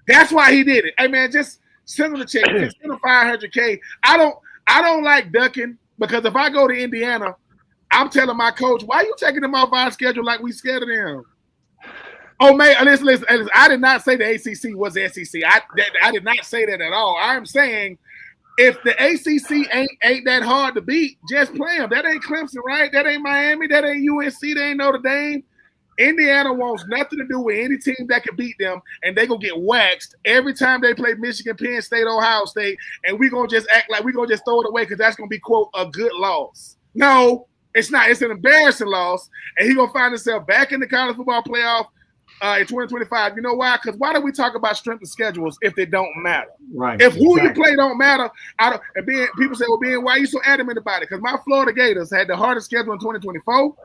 That's why he did it. Hey man, just send them the check. Just send them $500K. I don't like ducking because if I go to Indiana, I'm telling my coach, why are you taking them off our schedule like we scared of them? Oh man, listen. I did not say the ACC was the SEC. I did not say that at all. I'm saying if the ACC ain't that hard to beat, just play them. That ain't Clemson, right? That ain't Miami. That ain't UNC. That ain't Notre Dame. Indiana wants nothing to do with any team that can beat them, and they gonna get waxed every time they play Michigan, Penn State, Ohio State, and we gonna just act like we gonna just throw it away because that's gonna be quote a good loss. No, it's not. It's an embarrassing loss, and he gonna find himself back in the college football playoff in 2025. You know why? Because why do we talk about strength of schedules if they don't matter? Right. If who you play don't matter, people say, well, Ben, why are you so adamant about it? Because my Florida Gators had the hardest schedule in 2024.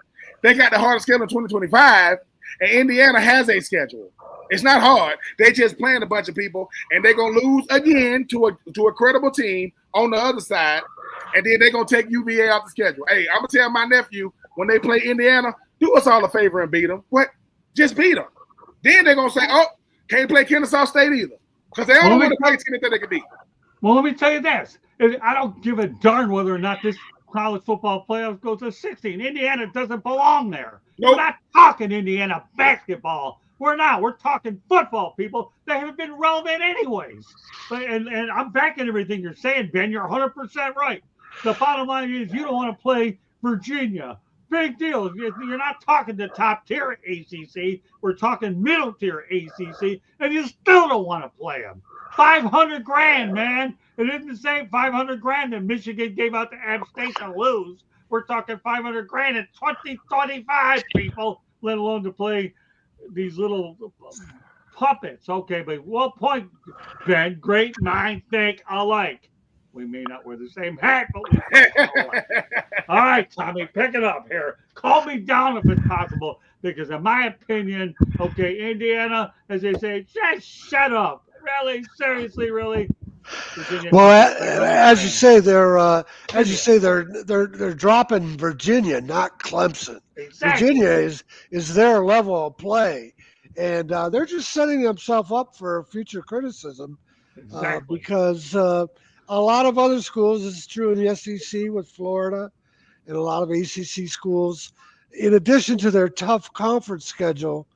They got the hardest schedule in 2025, and Indiana has a schedule. It's not hard. They just playing a bunch of people, and they're going to lose again to a credible team on the other side, and then they're going to take UVA off the schedule. Hey, I'm going to tell my nephew, when they play Indiana, do us all a favor and beat them. What? Just beat them. Then they're going to say, oh, can't play Kennesaw State either, because they don't want to play a team that they can beat. Well, let me tell you this. I don't give a darn whether or not this college football playoffs goes to 16. Indiana doesn't belong there. Nope. We're not talking Indiana basketball. We're not. We're talking football, people. They haven't been relevant anyways. And I'm backing everything you're saying, Ben. You're 100% right. The bottom line is you don't want to play Virginia. Big deal. You're not talking the top tier ACC. We're talking middle tier ACC, and you still don't want to play them. $500,000, man. It isn't the same $500,000 that Michigan gave out to App State to lose. We're talking $500,000 in 2025, people, let alone to play these little puppets. Okay, but well point, Ben. Great minds think alike. We may not wear the same hat, but we think alike. All right, Tommy, pick it up here. Calm me down if it's possible, because in my opinion, okay, Indiana, as they say, just shut up. Really? Seriously, really? Virginia, well, as you say, they're dropping Virginia, not Clemson. Exactly. Virginia is their level of play, and they're just setting themselves up for future criticism. Exactly. Because a lot of other schools, this is true in the SEC with Florida, and a lot of ACC schools, in addition to their tough conference schedule,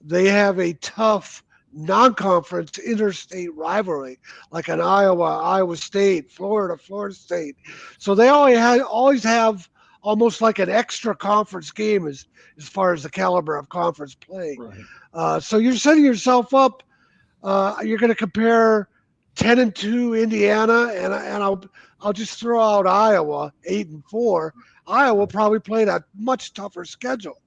they have a tough non-conference interstate rivalry, like an Iowa State, Florida State. So they always have almost like an extra conference game as far as the caliber of conference play. Right. So you're setting yourself up. You're going to compare 10-2 Indiana, and I'll just throw out Iowa 8-4. Iowa probably played a much tougher schedule,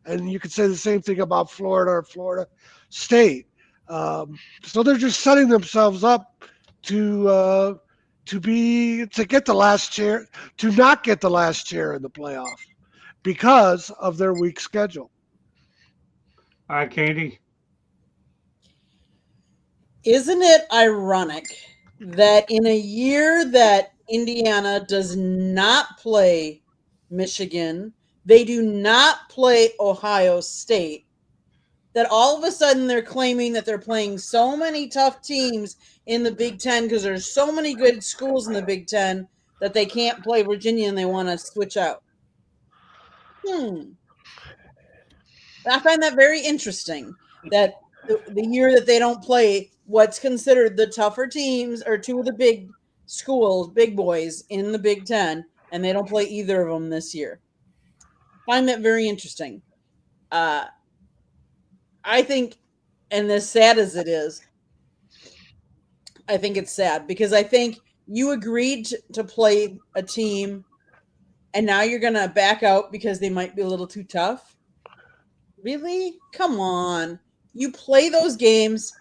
and you could say the same thing about Florida or Florida State. So they're just setting themselves up to get the last chair, to not get the last chair in the playoff because of their weak schedule. All right, Candy. Isn't it ironic that in a year that Indiana does not play Michigan, they do not play Ohio State, that all of a sudden they're claiming that they're playing so many tough teams in the Big Ten because there's so many good schools in the Big Ten that they can't play Virginia and they want to switch out? I find that very interesting that the year that they don't play what's considered the tougher teams or two of the big schools, big boys in the Big Ten, and they don't play either of them this year. find that very interesting. I think, and as sad as it is, I think it's sad because I think you agreed to play a team and now you're going to back out because they might be a little too tough. Really? Come on. You play those games.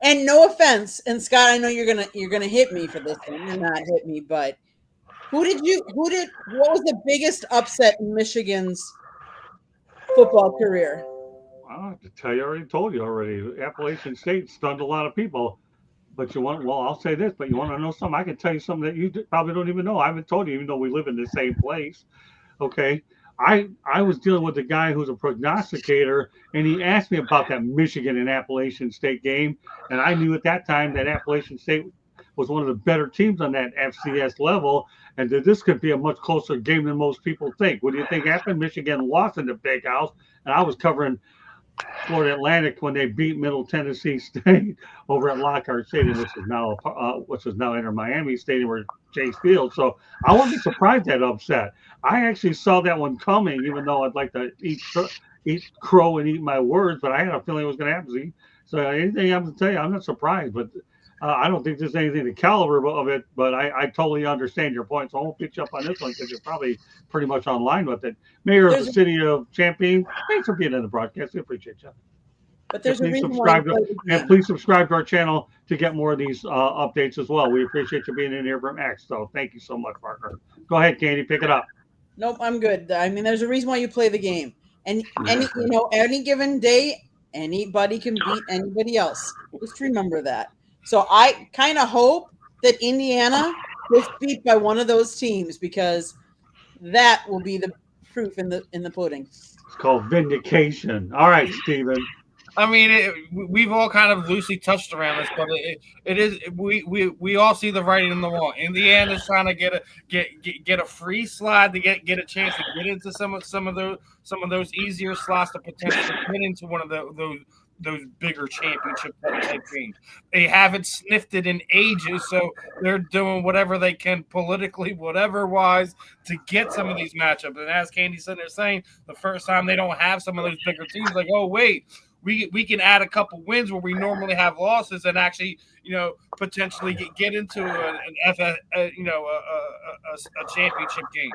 And no offense, and Scott, I know you're gonna hit me for this one. You're not hit me, but what was the biggest upset in Michigan's football career? I have to tell you, I already told you already. Appalachian State stunned a lot of people. But I'll say this, but you want to know something? I can tell you something that you probably don't even know. I haven't told you, even though we live in the same place. Okay. I was dealing with a guy who's a prognosticator, and he asked me about that Michigan and Appalachian State game. And I knew at that time that Appalachian State was one of the better teams on that FCS level, and that this could be a much closer game than most people think. What do you think happened? Michigan lost in the Big House, and I was covering Florida Atlantic when they beat Middle Tennessee State over at Lockhart Stadium, which is now Inter Miami Stadium or Chase Field. So I wasn't surprised at upset. I actually saw that one coming, even though I'd like to eat crow and eat my words, but I had a feeling it was going to happen. So anything I'm going to tell you, I'm not surprised, but I don't think there's anything the caliber of it, but I totally understand your point. So I won't pick you up on this one because you're probably pretty much online with it. Mayor of the city of Champaign, thanks for being in the broadcast. We appreciate you. But there's please subscribe to our channel to get more of these updates as well. We appreciate you being in here from X. So thank you so much, partner. Go ahead, Candy, pick it up. Nope, I'm good. I mean, there's a reason why you play the game, and any given day, anybody can beat anybody else. Just remember that. So I kind of hope that Indiana gets beat by one of those teams because that will be the proof in the pudding. It's called vindication. All right, Steven. I mean, we've all kind of loosely touched around this, but it is we all see the writing on the wall. Indiana's trying to get a free slide to get a chance to get into some of those easier slots to potentially get into one of those bigger championship type games. They haven't sniffed it in ages, so they're doing whatever they can politically, whatever wise, to get some of these matchups. And as Candy said, they're saying the first time they don't have some of those bigger teams, like, oh wait, we can add a couple wins where we normally have losses and actually, potentially get into a championship game.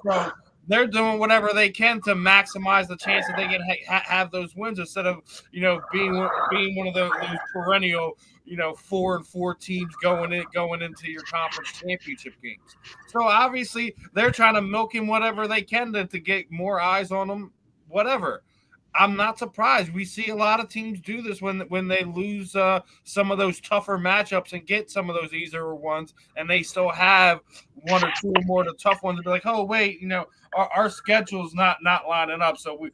So they're doing whatever they can to maximize the chance that they can have those wins instead of, being one of those perennial, 4-4 teams going into your conference championship games. So obviously they're trying to milk in whatever they can to get more eyes on them, whatever. I'm not surprised. We see a lot of teams do this when they lose some of those tougher matchups and get some of those easier ones, and they still have one or two or more of the tough ones. To be like, oh wait, our schedule's not lining up, so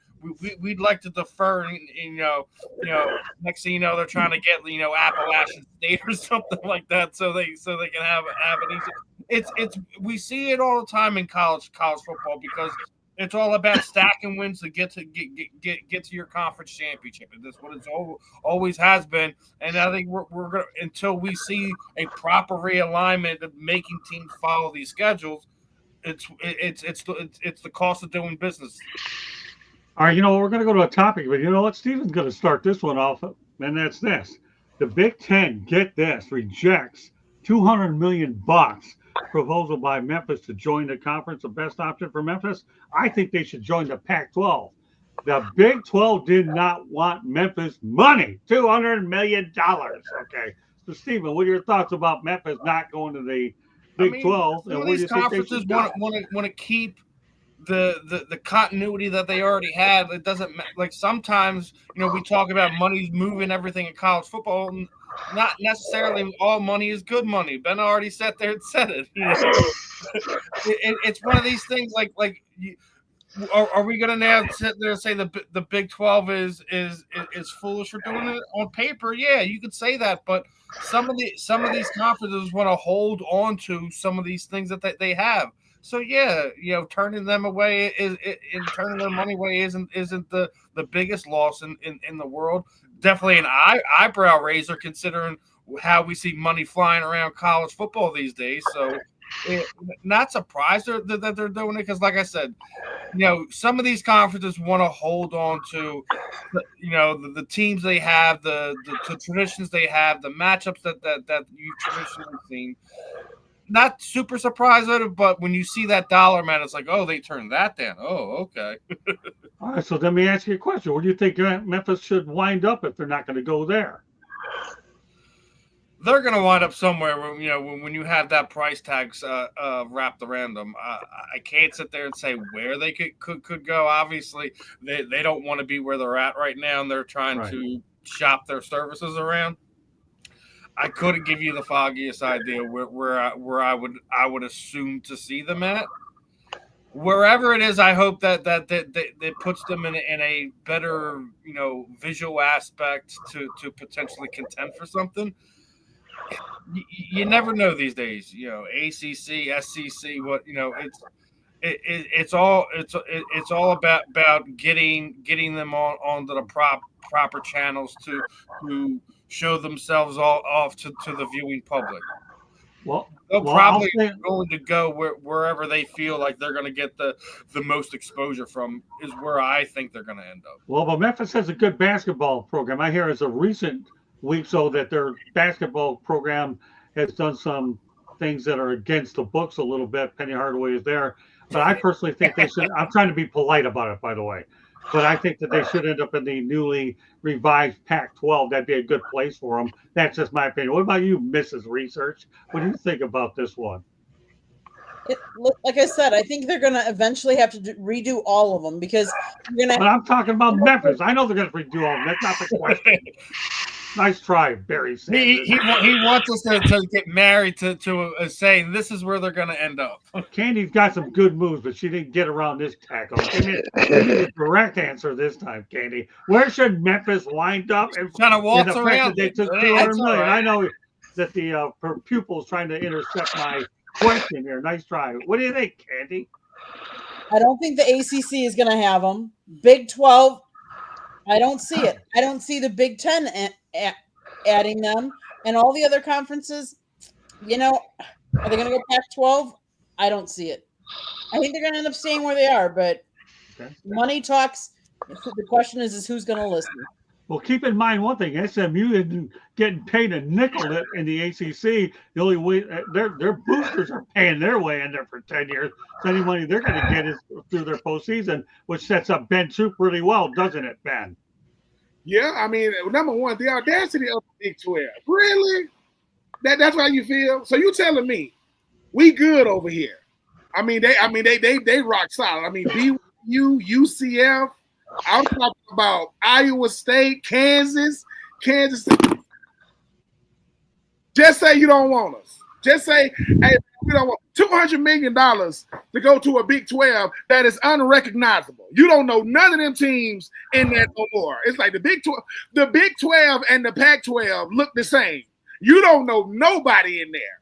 we'd like to defer. And next thing you know, they're trying to get Appalachian State or something like that, so they can have it easy. We see it all the time in college football because it's all about stacking wins to get to your conference championship, and that's what it's always has been. And I think we're gonna, until we see a proper realignment of making teams follow these schedules, it's the cost of doing business. All right, we're going to go to a topic, but you know what? Steven's going to start this one off, and that's this: the Big Ten, get this, rejects $200 million. Proposal by Memphis to join the conference, the best option for Memphis. I think they should join the Pac-12. The Big 12 did not want Memphis money, $200 million. Okay. So, Stephen, what are your thoughts about Memphis not going to the Big 12? And these conferences want to keep the continuity that they already had. It doesn't like sometimes, we talk about money's moving everything in college football. Not necessarily all money is good money. Ben already sat there and said it. It's one of these things like are we going to now sit there and say the Big 12 is foolish for doing it on paper? Yeah, you could say that, but some of these conferences want to hold on to some of these things that they have. So yeah, turning them away turning their money away isn't the biggest loss in the world. Definitely an eyebrow raiser considering how we see money flying around college football these days. So not surprised that they're doing it because, like I said, some of these conferences want to hold on to, the teams they have, the traditions they have, the matchups that you've traditionally seen. Not super surprised at it, but when you see that dollar amount, it's like, oh, they turned that down. Oh, okay. All right, so let me ask you a question. Where do you think Memphis should wind up if they're not going to go there? They're going to wind up somewhere when you have that price tags wrapped around them. I can't sit there and say where they could go. Obviously, they don't want to be where they're at right now, and they're trying to shop their services around. I couldn't give you the foggiest idea where I would assume to see them at. Wherever it is, I hope that puts them in a better visual aspect to potentially contend for something. You never know these days. ACC, SEC, it's all about getting them onto the proper channels to show themselves all off to the viewing public. Well, they're probably going to go wherever they feel like they're going to get the most exposure from is where I think they're going to end up. Well, but Memphis has a good basketball program. I hear as a recent week so that their basketball program has done some things that are against the books a little bit. Penny Hardaway is there. But I personally think they should. I'm trying to be polite about it, by the way. But I think that they should end up in the newly revised Pac-12. That'd be a good place for them. That's just my opinion. What about you, Mrs. Research? What do you think about this one? Like I said, I think they're going to eventually have to redo all of them because you're going to. But I'm talking about Memphis. I know they're going to redo all of them. That's not the question. Nice try, Barry Sanders. He wants us to get married to saying this is where they're going to end up. Candy's got some good moves, but she didn't get around this tackle. Give me the correct answer this time, Candy. Where should Memphis wind up? And kind of walks around. They took $200 million. Right. I know that the pupil's trying to intercept my question here. Nice try. What do you think, Candy? I don't think the ACC is going to have them. Big 12, I don't see it. I don't see the Big 10 adding them. And all the other conferences, are they going to go Pac-12? I don't see it. I think they're going to end up staying where they are, but money talks. The question is who's going to listen? Well, keep in mind one thing: SMU isn't getting paid a nickel in the ACC. The only way their boosters are paying their way in there for 10 years. So any money they're going to get is through their postseason, which sets up Ben Troop really well, doesn't it, Ben? Yeah, I mean, number one, the audacity of the Big 12. Really? That's how you feel? So you telling me we good over here? I mean, they rock solid. I mean, BYU, UCF. I'm talking about Iowa State, Kansas State. Just say you don't want us. Just say, hey, we don't want $200 million to go to a Big 12 that is unrecognizable. You don't know none of them teams in that no more. It's like the Big 12 and the Pac-12 look the same. You don't know nobody in there.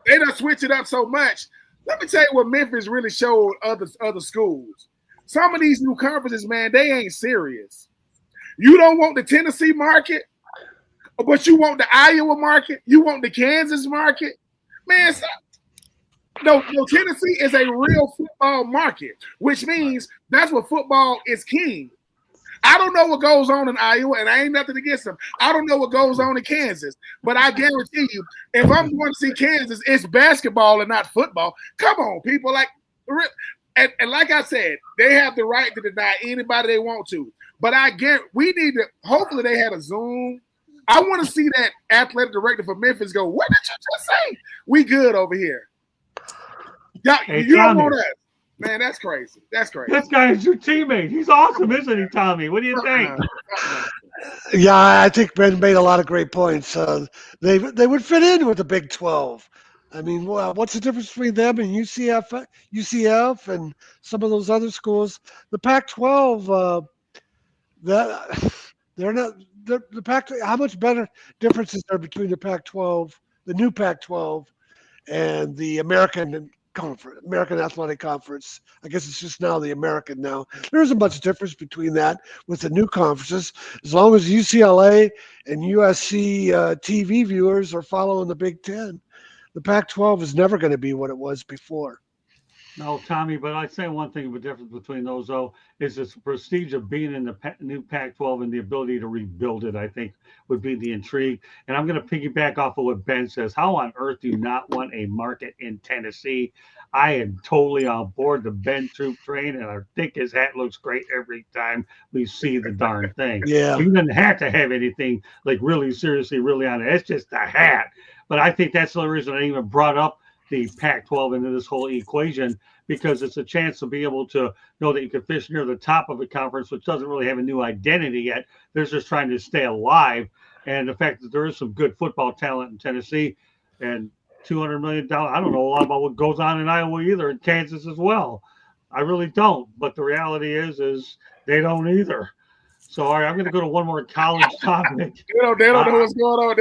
They done switch it up so much. Let me tell you what Memphis really showed other schools. Some of these new conferences, man, they ain't serious. You don't want the Tennessee market, but you want the Iowa market. You want the Kansas market. Man, no, Tennessee is a real football market, which means that's what football is king. I don't know what goes on in Iowa, and I ain't nothing against them. I don't know what goes on in Kansas, but I guarantee you, if I'm going to see Kansas, it's basketball and not football. Come on, people. And like I said, they have the right to deny anybody they want to. But I guarantee we need to. Hopefully, they had a Zoom. I want to see that athletic director for Memphis go, what did you just say? We good over here. You don't want us. Man, that's crazy. That's crazy. This guy is your teammate. He's awesome, isn't he, Tommy? What do you think? Yeah, I think Ben made a lot of great points. They would fit in with the Big 12. I mean, what's the difference between them and UCF and some of those other schools? The Pac-12, they're not. The Pac. How much better difference is there between the Pac-12, the new Pac-12, and the American Athletic Conference? I guess it's just now the American now. There isn't much difference between that with the new conferences, as long as UCLA and USC TV viewers are following the Big Ten. The Pac-12 is never going to be what it was before. No, Tommy, but I'd say one thing, the difference between those, though, is the prestige of being in the new Pac-12 and the ability to rebuild it, I think, would be the intrigue. And I'm going to piggyback off of what Ben says. How on earth do you not want a market in Tennessee? I am totally on board the Ben Troop train, and I think his hat looks great every time we see the darn thing. Yeah. He doesn't have to have anything, like, really seriously, really on it. It's just a hat. But I think that's the only reason I even brought up the Pac-12 into this whole equation, because it's a chance to be able to know that you can fish near the top of a conference, which doesn't really have a new identity yet. They're just trying to stay alive. And the fact that there is some good football talent in Tennessee and $200 million, I don't know a lot about what goes on in Iowa either, in Kansas as well. I really don't. But the reality is they don't either. So, all right, I'm going to go to one more college topic. They don't know what's going on.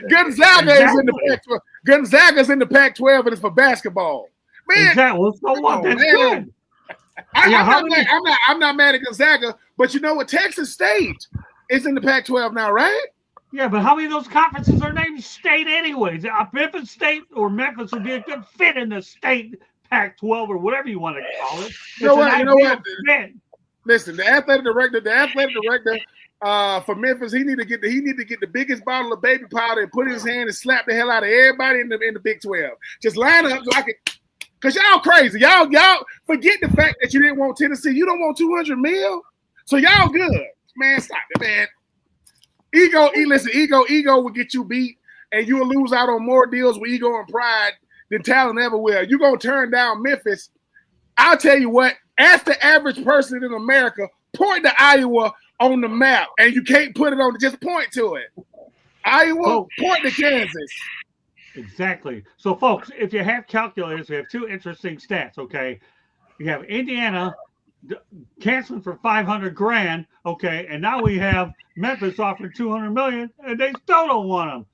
Gonzaga is in the Pac-12. Gonzaga's in the Pac-12, and it's for basketball. Man, exactly. Well, so what? That's good. I'm not mad at Gonzaga, but you know what? Texas State is in the Pac-12 now, right? Yeah, but how many of those conferences are named state anyways? Memphis State or Memphis would be a good fit in the state Pac-12 or whatever you want to call it. You know what? Fit. Listen, the athletic director for Memphis, he need to get the biggest bottle of baby powder and put his hand and slap the hell out of everybody in the Big 12. Just line up so I can, cause y'all crazy. Y'all forget the fact that you didn't want Tennessee. You don't want 200 mil, so y'all good, man. Stop it, man. Ego will get you beat, and you will lose out on more deals with ego and pride than talent ever will. You're gonna turn down Memphis. I'll tell you what. Ask the average person in America, point to Iowa on the map, and you can't put it on. Just point to it. Iowa, point to Kansas. Exactly. So, folks, if you have calculators, we have two interesting stats. Okay, you have Indiana canceling for $500,000. Okay, and now we have Memphis offering $200 million, and they still don't want them.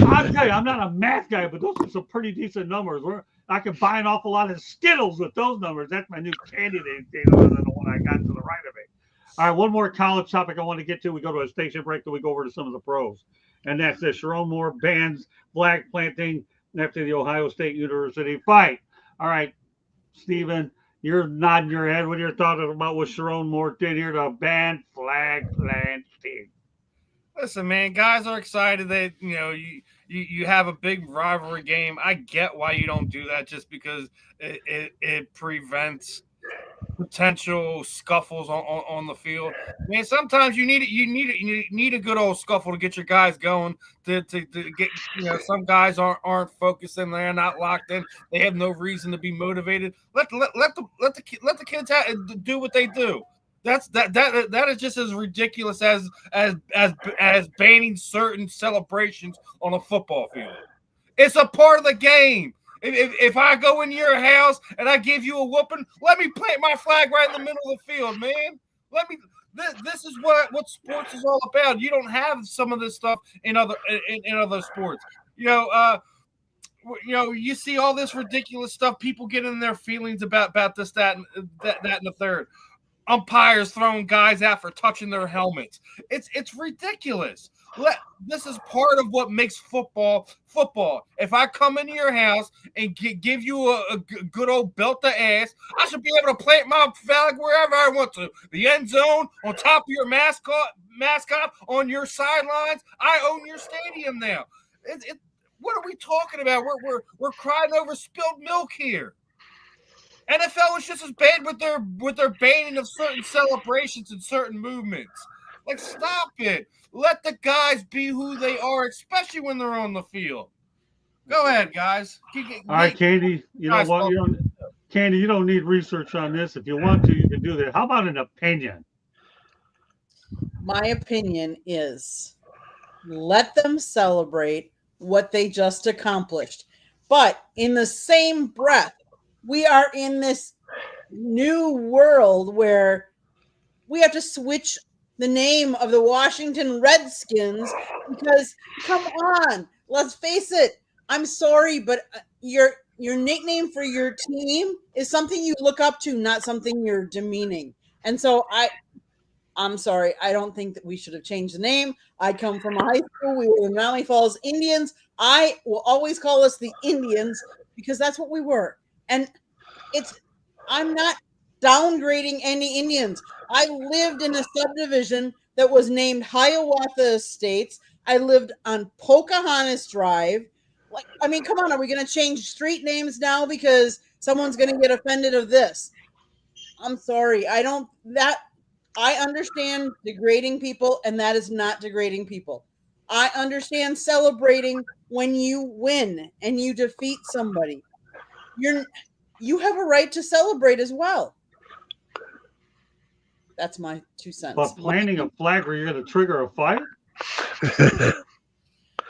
I'll tell you, I'm not a math guy, but those are some pretty decent numbers. I can buy an awful lot of Skittles with those numbers. That's my new candy other than the one I got to the right of it. All right, one more college topic I want to get to. We go to a station break, then we go over to some of the pros. And that's this. Sharon Moore bans flag planting after the Ohio State University fight. All right, Stephen, you're nodding your head. What are your thoughts about what Sharon Moore did here to ban flag planting? Listen, man, guys are excited that, you have a big rivalry game. I get why you don't do that, just because it prevents potential scuffles on the field. Man, sometimes you need a good old scuffle to get your guys going. To get, some guys aren't focused and they're not locked in. They have no reason to be motivated. Let the kids do what they do. That is just as ridiculous as banning certain celebrations on a football field. It's a part of the game. If I go in your house and I give you a whooping, let me plant my flag right in the middle of the field, man. This is what sports is all about. You don't have some of this stuff in other sports. You see all this ridiculous stuff. People get in their feelings about this, that, and the third. Umpires throwing guys out for touching their helmets. It's ridiculous. This is part of what makes football. If I come into your house and give you a good old belt to ass, I should be able to plant my flag wherever I want to. The end zone, on top of your mascot, on your sidelines. I own your stadium now. What are we talking about? We're crying over spilled milk here. NFL is just as bad with their banning of certain celebrations and certain movements. Like, stop it. Let the guys be who they are, especially when they're on the field. Go ahead, guys. All right, Candy. You know what? Candy, you don't need research on this. If you want to, you can do that. How about an opinion? My opinion is let them celebrate what they just accomplished. But in the same breath, we are in this new world where we have to switch the name of the Washington Redskins because, come on, let's face it. I'm sorry, but your nickname for your team is something you look up to, not something you're demeaning. And so I'm sorry. I don't think that we should have changed the name. I come from a high school. We were the Valley Falls Indians. I will always call us the Indians because that's what we were. And I'm not downgrading any Indians. I lived in a subdivision that was named Hiawatha Estates. I lived on Pocahontas Drive. Like, I mean, come on, are we going to change street names now because someone's going to get offended of this? I'm sorry. I understand degrading people, and that is not degrading people. I understand celebrating when you win and you defeat somebody. You have a right to celebrate as well. That's my 2 cents. But planting a flag where you're going to trigger a fight?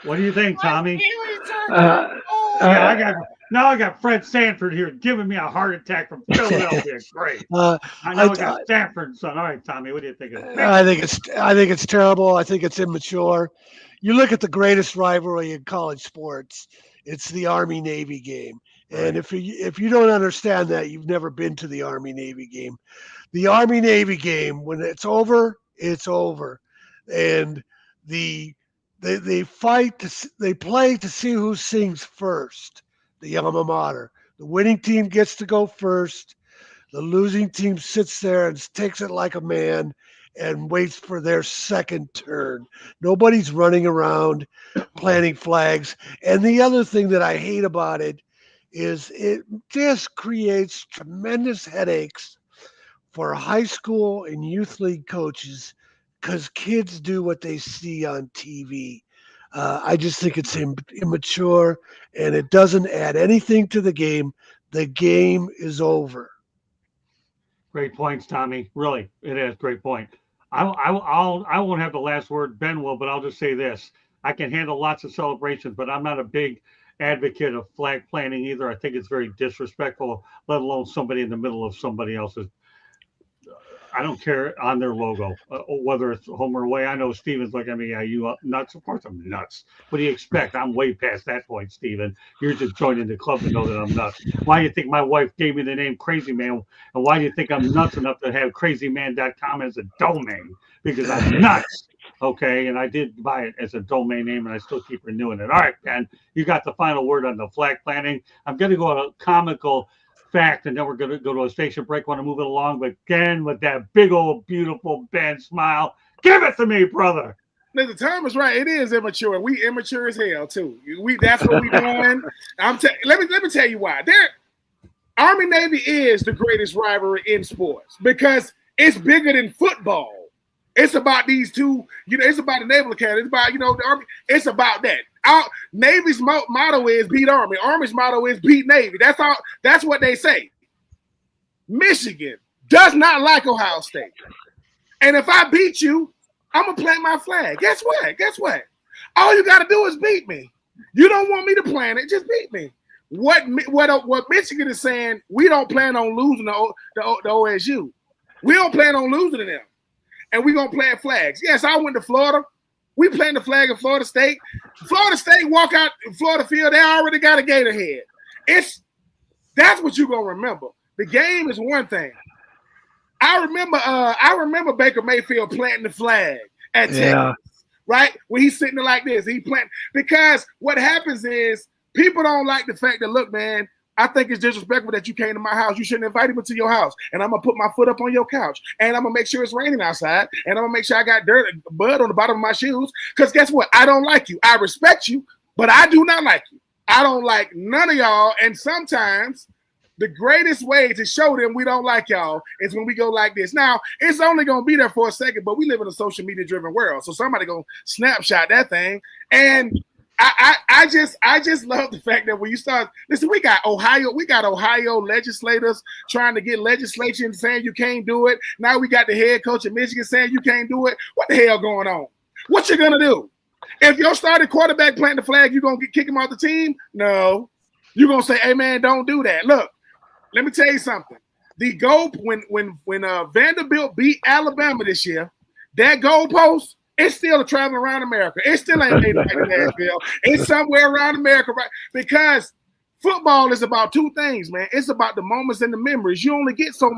What do you think, Tommy? I got Fred Sanford here giving me a heart attack from Philadelphia. Great. I got Sanford, son. All right, Tommy, what do you think of that? I think it's terrible. I think it's immature. You look at the greatest rivalry in college sports. It's the Army-Navy game. And if you don't understand that, you've never been to the Army-Navy game. The Army-Navy game, when it's over, it's over. And they fight, they play to see who sings first, the alma mater. The winning team gets to go first. The losing team sits there and takes it like a man and waits for their second turn. Nobody's running around planting flags. And the other thing that I hate about it is it just creates tremendous headaches for high school and youth league coaches because kids do what they see on TV. I just think it's immature and it doesn't add anything to the game. The game is over. Great points, Tommy. Really, it is great point. I won't have the last word. Ben will, but I'll just say this: I can handle lots of celebrations, but I'm not a big advocate of flag planting either. I think it's very disrespectful, let alone somebody in the middle of somebody else's. I don't care on their logo, whether it's home or away. I know Steven's like, you nuts? Of course I'm nuts. What do you expect? I'm way past that point, Steven. You're just joining the club to know that I'm nuts. Why do you think my wife gave me the name Crazy Man? And why do you think I'm nuts enough to have crazyman.com as a domain? Because I'm nuts. Okay, and I did buy it as a domain name, and I still keep renewing it. All right, Ben, you got the final word on the flag planting. I'm going to go on a comical fact, and then we're going to go to a station break. Want to move it along, but again, with that big old beautiful Ben smile, give it to me, brother. Listen, Tom is right. It is immature. We immature as hell too. That's what we doing. Let me tell you why. Army Navy is the greatest rivalry in sports because it's bigger than football. It's about these two. It's about the Naval Academy. It's about the Army. It's about that. Our Navy's motto is beat Army. Army's motto is beat Navy. That's all. That's what they say. Michigan does not like Ohio State, and if I beat you, I'm gonna plant my flag. Guess what? All you gotta do is beat me. You don't want me to plant it, just beat me. What Michigan is saying? We don't plan on losing the OSU. We don't plan on losing to them, and we gonna plant flags. Yes, I went to Florida. We plant the flag in Florida State. Florida State walk out Florida field. They already got a gator head. That's what you're gonna remember. The game is one thing. I remember Baker Mayfield planting the flag at Texas, right? When he's sitting there like this, because what happens is people don't like the fact that, look, man, I think it's disrespectful that you came to my house. You shouldn't invite me to your house. And I'm going to put my foot up on your couch. And I'm going to make sure it's raining outside. And I'm going to make sure I got blood on the bottom of my shoes. Because guess what? I don't like you. I respect you, but I do not like you. I don't like none of y'all. And sometimes the greatest way to show them we don't like y'all is when we go like this. Now, it's only going to be there for a second, but we live in a social media driven world. So somebody going to snapshot that thing. And I just love the fact that when you start, listen, we got Ohio legislators trying to get legislation saying you can't do it. Now we got the head coach of Michigan saying you can't do it. What the hell going on? What you gonna do? If your starting quarterback planting the flag, you gonna kick him off the team? No. You're gonna say, hey man, don't do that. Look, let me tell you something. The goal when Vanderbilt beat Alabama this year, that goalpost, it's still traveling around America. It still ain't made it to Nashville. It's somewhere around America, right? Because football is about two things, man. It's about the moments and the memories. You only get so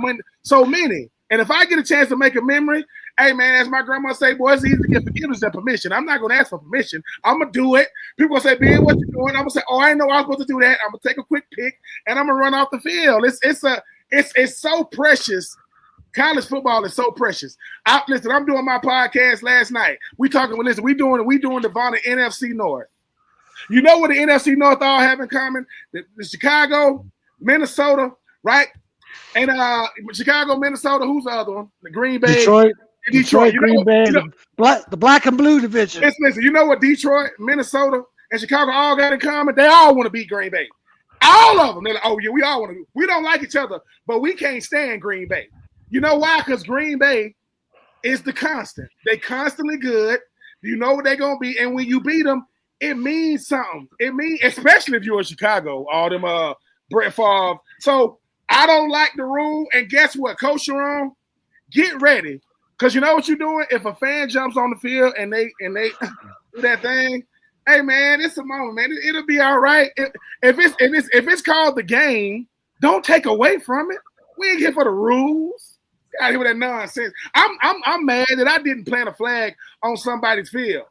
many. And if I get a chance to make a memory Hey man, as my grandma say, boy, it's easy to get forgiveness than permission. I'm not gonna ask for permission. I'm gonna do it. People gonna say, Ben, what you doing? I'm gonna say, oh, I didn't know I was supposed to do that. I'm gonna take a quick pick and I'm gonna run off the field. It's so precious. College football is so precious. Listen, I'm doing my podcast last night. We doing the Vonda NFC North. You know what the NFC North all have in common? The Chicago, Minnesota, right? And Chicago, Minnesota. Who's the other one? The Green Bay, Detroit, Green Bay, the black and blue division. Listen, you know what Detroit, Minnesota, and Chicago all got in common? They all want to beat Green Bay. All of them. They're like, oh yeah, we all want to. We don't like each other, but we can't stand Green Bay. You know why? Because Green Bay is the constant. They constantly good. You know what they're gonna be, and when you beat them, it means something. It means, especially if you're in Chicago, all them Brett Favre. So I don't like the rule. And guess what, Coach Sharon, get ready, because you know what you're doing. If a fan jumps on the field and they do that thing, hey man, it's a moment, man. It'll be all right. If it's called the game, don't take away from it. We ain't here for the rules. Out here with that nonsense. I'm mad that I didn't plant a flag on somebody's field.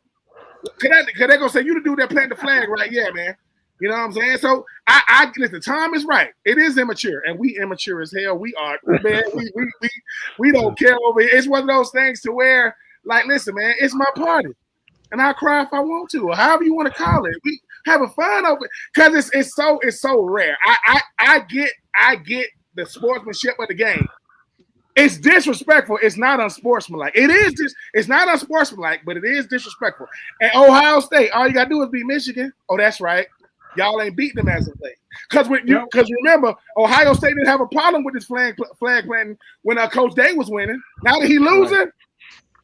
Cause they gonna say you the dude that planted the flag, right? Yeah, man. You know what I'm saying? So I listen. Tom is right. It is immature, and we immature as hell. We are, man. We don't care over here. It's one of those things to where, like, listen, man, it's my party, and I cry if I want to, or however you want to call it. We having fun over it because it's so rare. I get the sportsmanship of the game. It's disrespectful. It's not unsportsmanlike. It's not unsportsmanlike, but it is disrespectful. And Ohio State, all you gotta do is beat Michigan. Oh, that's right. Y'all ain't beating them as of late. Because remember, Ohio State didn't have a problem with this flag planting when Coach Day was winning. Now that he losing,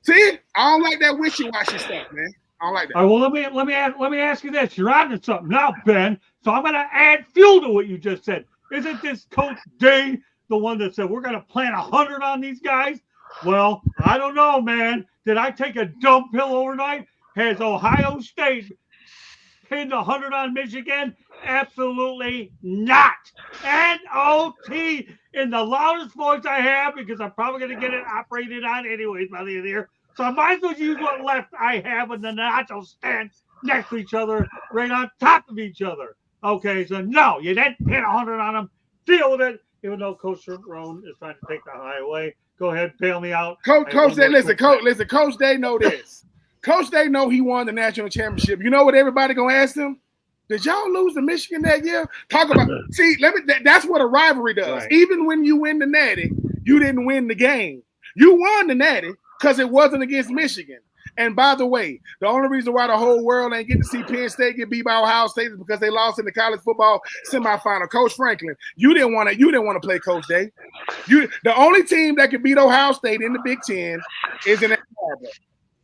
see, I don't like that wishy-washy stuff, man. I don't like that. All right, well, let me ask you this. You're on to something now, Ben. So I'm gonna add fuel to what you just said. Isn't this Coach Day the one that said we're going to plant 100 on these guys? Well, I don't know, man. Did I take a dumb pill overnight? Has Ohio State pinned 100 on Michigan? Absolutely not. N-O-T in the loudest voice I have, because I'm probably going to get it operated on anyways by the end of the year. So I might as well use what left I have in the nacho stand next to each other, right on top of each other. Okay, so no, you didn't pin 100 on them. Deal with it. Even though Coach Roan is trying to take the highway, go ahead, bail me out. Coach Day, listen, Coach Day know this. Coach Day know he won the national championship. You know what everybody gonna ask him? Did y'all lose to Michigan that year? Talk about. See, that's what a rivalry does. Right. Even when you win the Natty, you didn't win the game. You won the Natty because it wasn't against Michigan. And by the way, the only reason why the whole world ain't getting to see Penn State get beat by Ohio State is because they lost in the college football semifinal. Coach Franklin, you didn't want to play Coach Day. The only team that can beat Ohio State in the Big Ten is in Ann Arbor.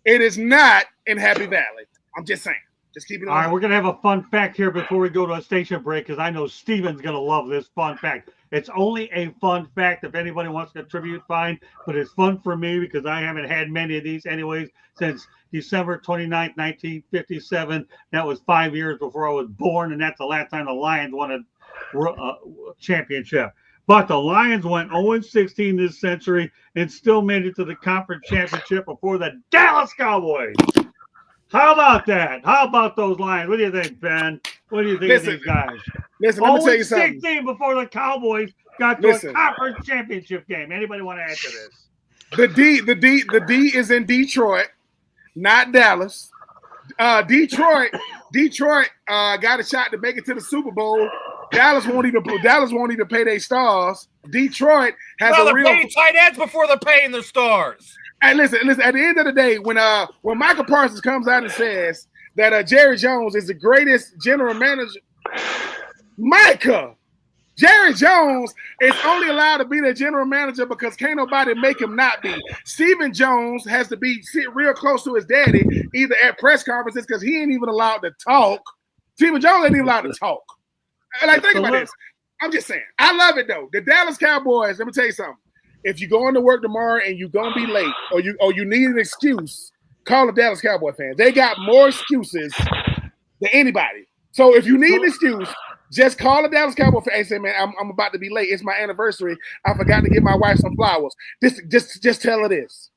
It is not in Happy Valley. I'm just saying. Just keep it on. All right, we're gonna have a fun fact here before we go to a station break, because I know Steven's gonna love this fun fact. It's only a fun fact. If anybody wants to contribute, fine. But it's fun for me because I haven't had many of these anyways since December 29th, 1957. That was 5 years before I was born, and that's the last time the Lions won a championship. But the Lions went 0-16 this century and still made it to the conference championship before the Dallas Cowboys. How about that? How about those Lions? What do you think, Ben? What do you think of these guys? Listen, let me tell you something. 16 before the Cowboys got to a conference championship game. Anybody want to add to this? The D is in Detroit, not Dallas. Detroit got a shot to make it to the Super Bowl. Dallas won't even pay their stars. Detroit has a real. They're paying tight ends before they're paying their stars. And listen. At the end of the day, when Michael Parsons comes out and says that Jerry Jones is the greatest general manager, Jerry Jones is only allowed to be the general manager because can't nobody make him not be. Stephen Jones has to sit real close to his daddy, either at press conferences because he ain't even allowed to talk. Stephen Jones ain't even allowed to talk. Like, think about this. I'm just saying. I love it though. The Dallas Cowboys. Let me tell you something. If you're going to work tomorrow and you're gonna be late, or you need an excuse, call the Dallas Cowboy fans. They got more excuses than anybody. So if you need an excuse, just call the Dallas Cowboy fan and say, "Man, I'm about to be late. It's my anniversary. I forgot to give my wife some flowers." Just tell her this.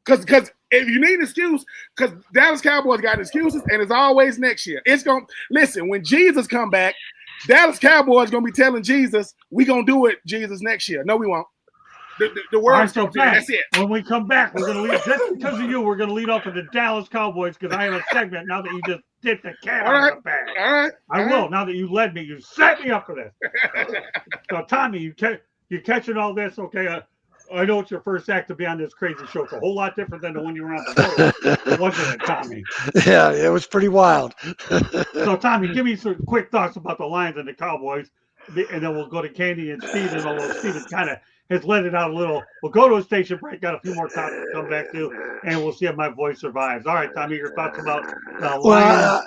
Because if you need an excuse, because Dallas Cowboys got excuses, and it's always next year. It's going to – listen, when Jesus come back, Dallas Cowboys going to be telling Jesus, we going to do it, Jesus, next year. No, we won't. The world's so coming. That's it. When we come back, we're going to lead – just because of you, we're going to lead off with the Dallas Cowboys because I have a segment now that you just did the cat out of the bag. All right. I will. Now that you led me, you set me up for this. So, Tommy, you're catching all this, okay? I know it's your first act to be on this crazy show. It's a whole lot different than the one you were on before, wasn't it, Tommy? Yeah, it was pretty wild. So, Tommy, give me some quick thoughts about the Lions and the Cowboys, and then we'll go to Candy and Steven, although Steven kind of has let it out a little. We'll go to a station break, got a few more topics to come back to, and we'll see if my voice survives. All right, Tommy, your thoughts about the Lions?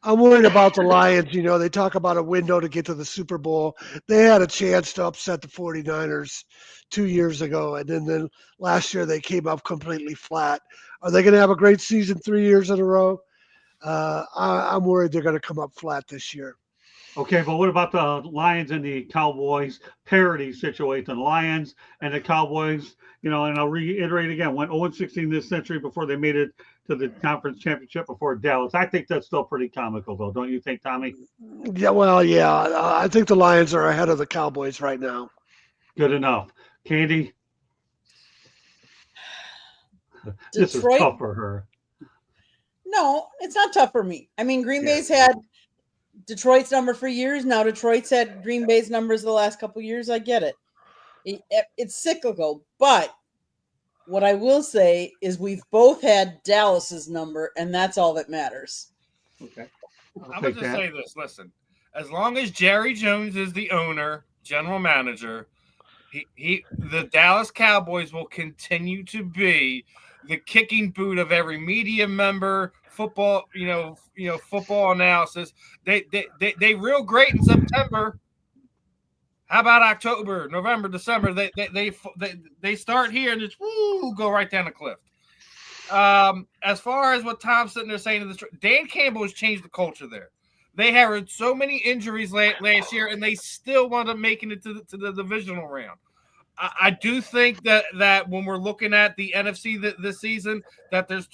I'm worried about the Lions. You know, they talk about a window to get to the Super Bowl. They had a chance to upset the 49ers 2 years ago, and then last year they came up completely flat. Are they going to have a great season 3 years in a row? I'm worried they're going to come up flat this year. Okay, but what about the Lions and the Cowboys parity situation? Lions and the Cowboys, and I'll reiterate again, went 0-16 this century before they made it to the conference championship before Dallas. I think that's still pretty comical, though. Don't you think, Tommy? Yeah, well, yeah. I think the Lions are ahead of the Cowboys right now. Good enough. Candy? This is tough for her. No, it's not tough for me. I mean, Green Bay's had Detroit's number for years. Now Detroit's had Green Bay's numbers the last couple of years. I get it. It's cyclical. But what I will say is we've both had Dallas's number, and that's all that matters. Okay. I'm going to just say this. Listen, as long as Jerry Jones is the owner, general manager, the Dallas Cowboys will continue to be the kicking boot of every media member, football, football analysis. They real great in September. How about October, November, December? They start here and just go right down the cliff. As far as what Tom's sitting there saying to this, Dan Campbell has changed the culture there. They had so many injuries last year, and they still wound up making it to the divisional round. I do think that when we're looking at the NFC this season, that there's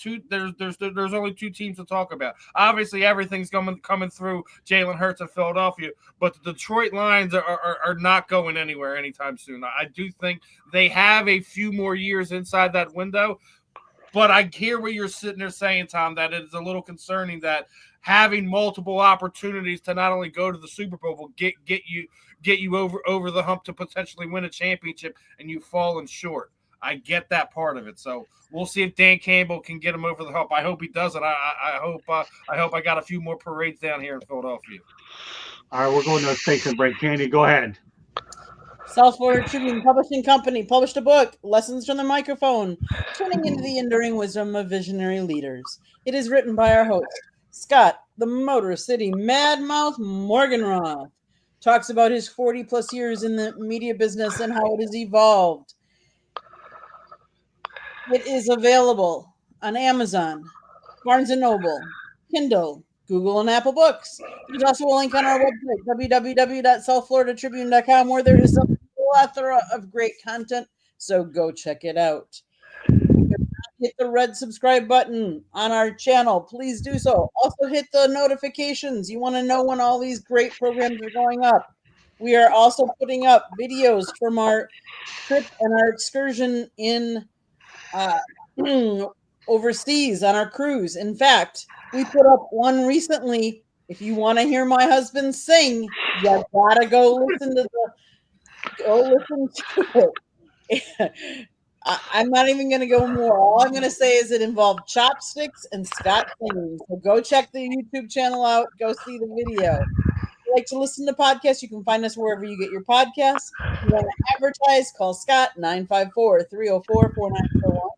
only two teams to talk about. Obviously, everything's coming through Jalen Hurts in Philadelphia, but the Detroit Lions are not going anywhere anytime soon. I do think they have a few more years inside that window, but I hear what you're sitting there saying, Tom, that it is a little concerning that having multiple opportunities to not only go to the Super Bowl will get you over the hump to potentially win a championship, and you've fallen short. I get that part of it. So we'll see if Dan Campbell can get him over the hump. I hope he does it. I hope I got a few more parades down here in Philadelphia. All right, we're going to a station break. Candy, go ahead. South Florida Tribune Publishing Company published a book, Lessons from the Microphone, Tuning into the Enduring Wisdom of Visionary Leaders. It is written by our host, Scott, the Motor City Madmouth Morganroth. Talks about his 40-plus years in the media business and how it has evolved. It is available on Amazon, Barnes & Noble, Kindle, Google, and Apple Books. There's also a link on our website, www.southfloridatribune.com, where there is a plethora of great content, so go check it out. Hit the red subscribe button on our channel. Please do so. Also hit the notifications. You want to know when all these great programs are going up. We are also putting up videos from our trip and our excursion in overseas on our cruise. In fact, we put up one recently. If you want to hear my husband sing, you gotta go listen to it. I'm not even going to go more. All I'm going to say is it involved chopsticks and Scott singing. So go check the YouTube channel out. Go see the video. If you like to listen to podcasts, you can find us wherever you get your podcasts. If you want to advertise, call Scott 954-304-4941.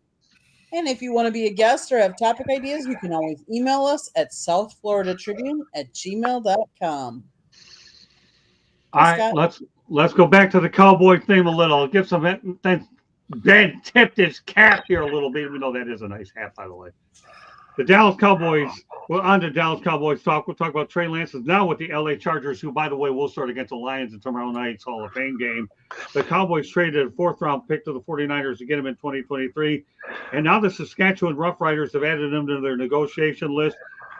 And if you want to be a guest or have topic ideas, you can always email us at southfloridatribune@gmail.com. All right, let's go back to the Cowboy theme a little. Give some Ben tipped his cap here a little bit, even though that is a nice hat, by the way. The Dallas Cowboys, well, on to Dallas Cowboys talk. We'll talk about Trey Lance now with the LA Chargers, who, by the way, will start against the Lions in tomorrow night's Hall of Fame game. The Cowboys traded a fourth-round pick to the 49ers to get him in 2023. And now the Saskatchewan Roughriders have added him to their negotiation list.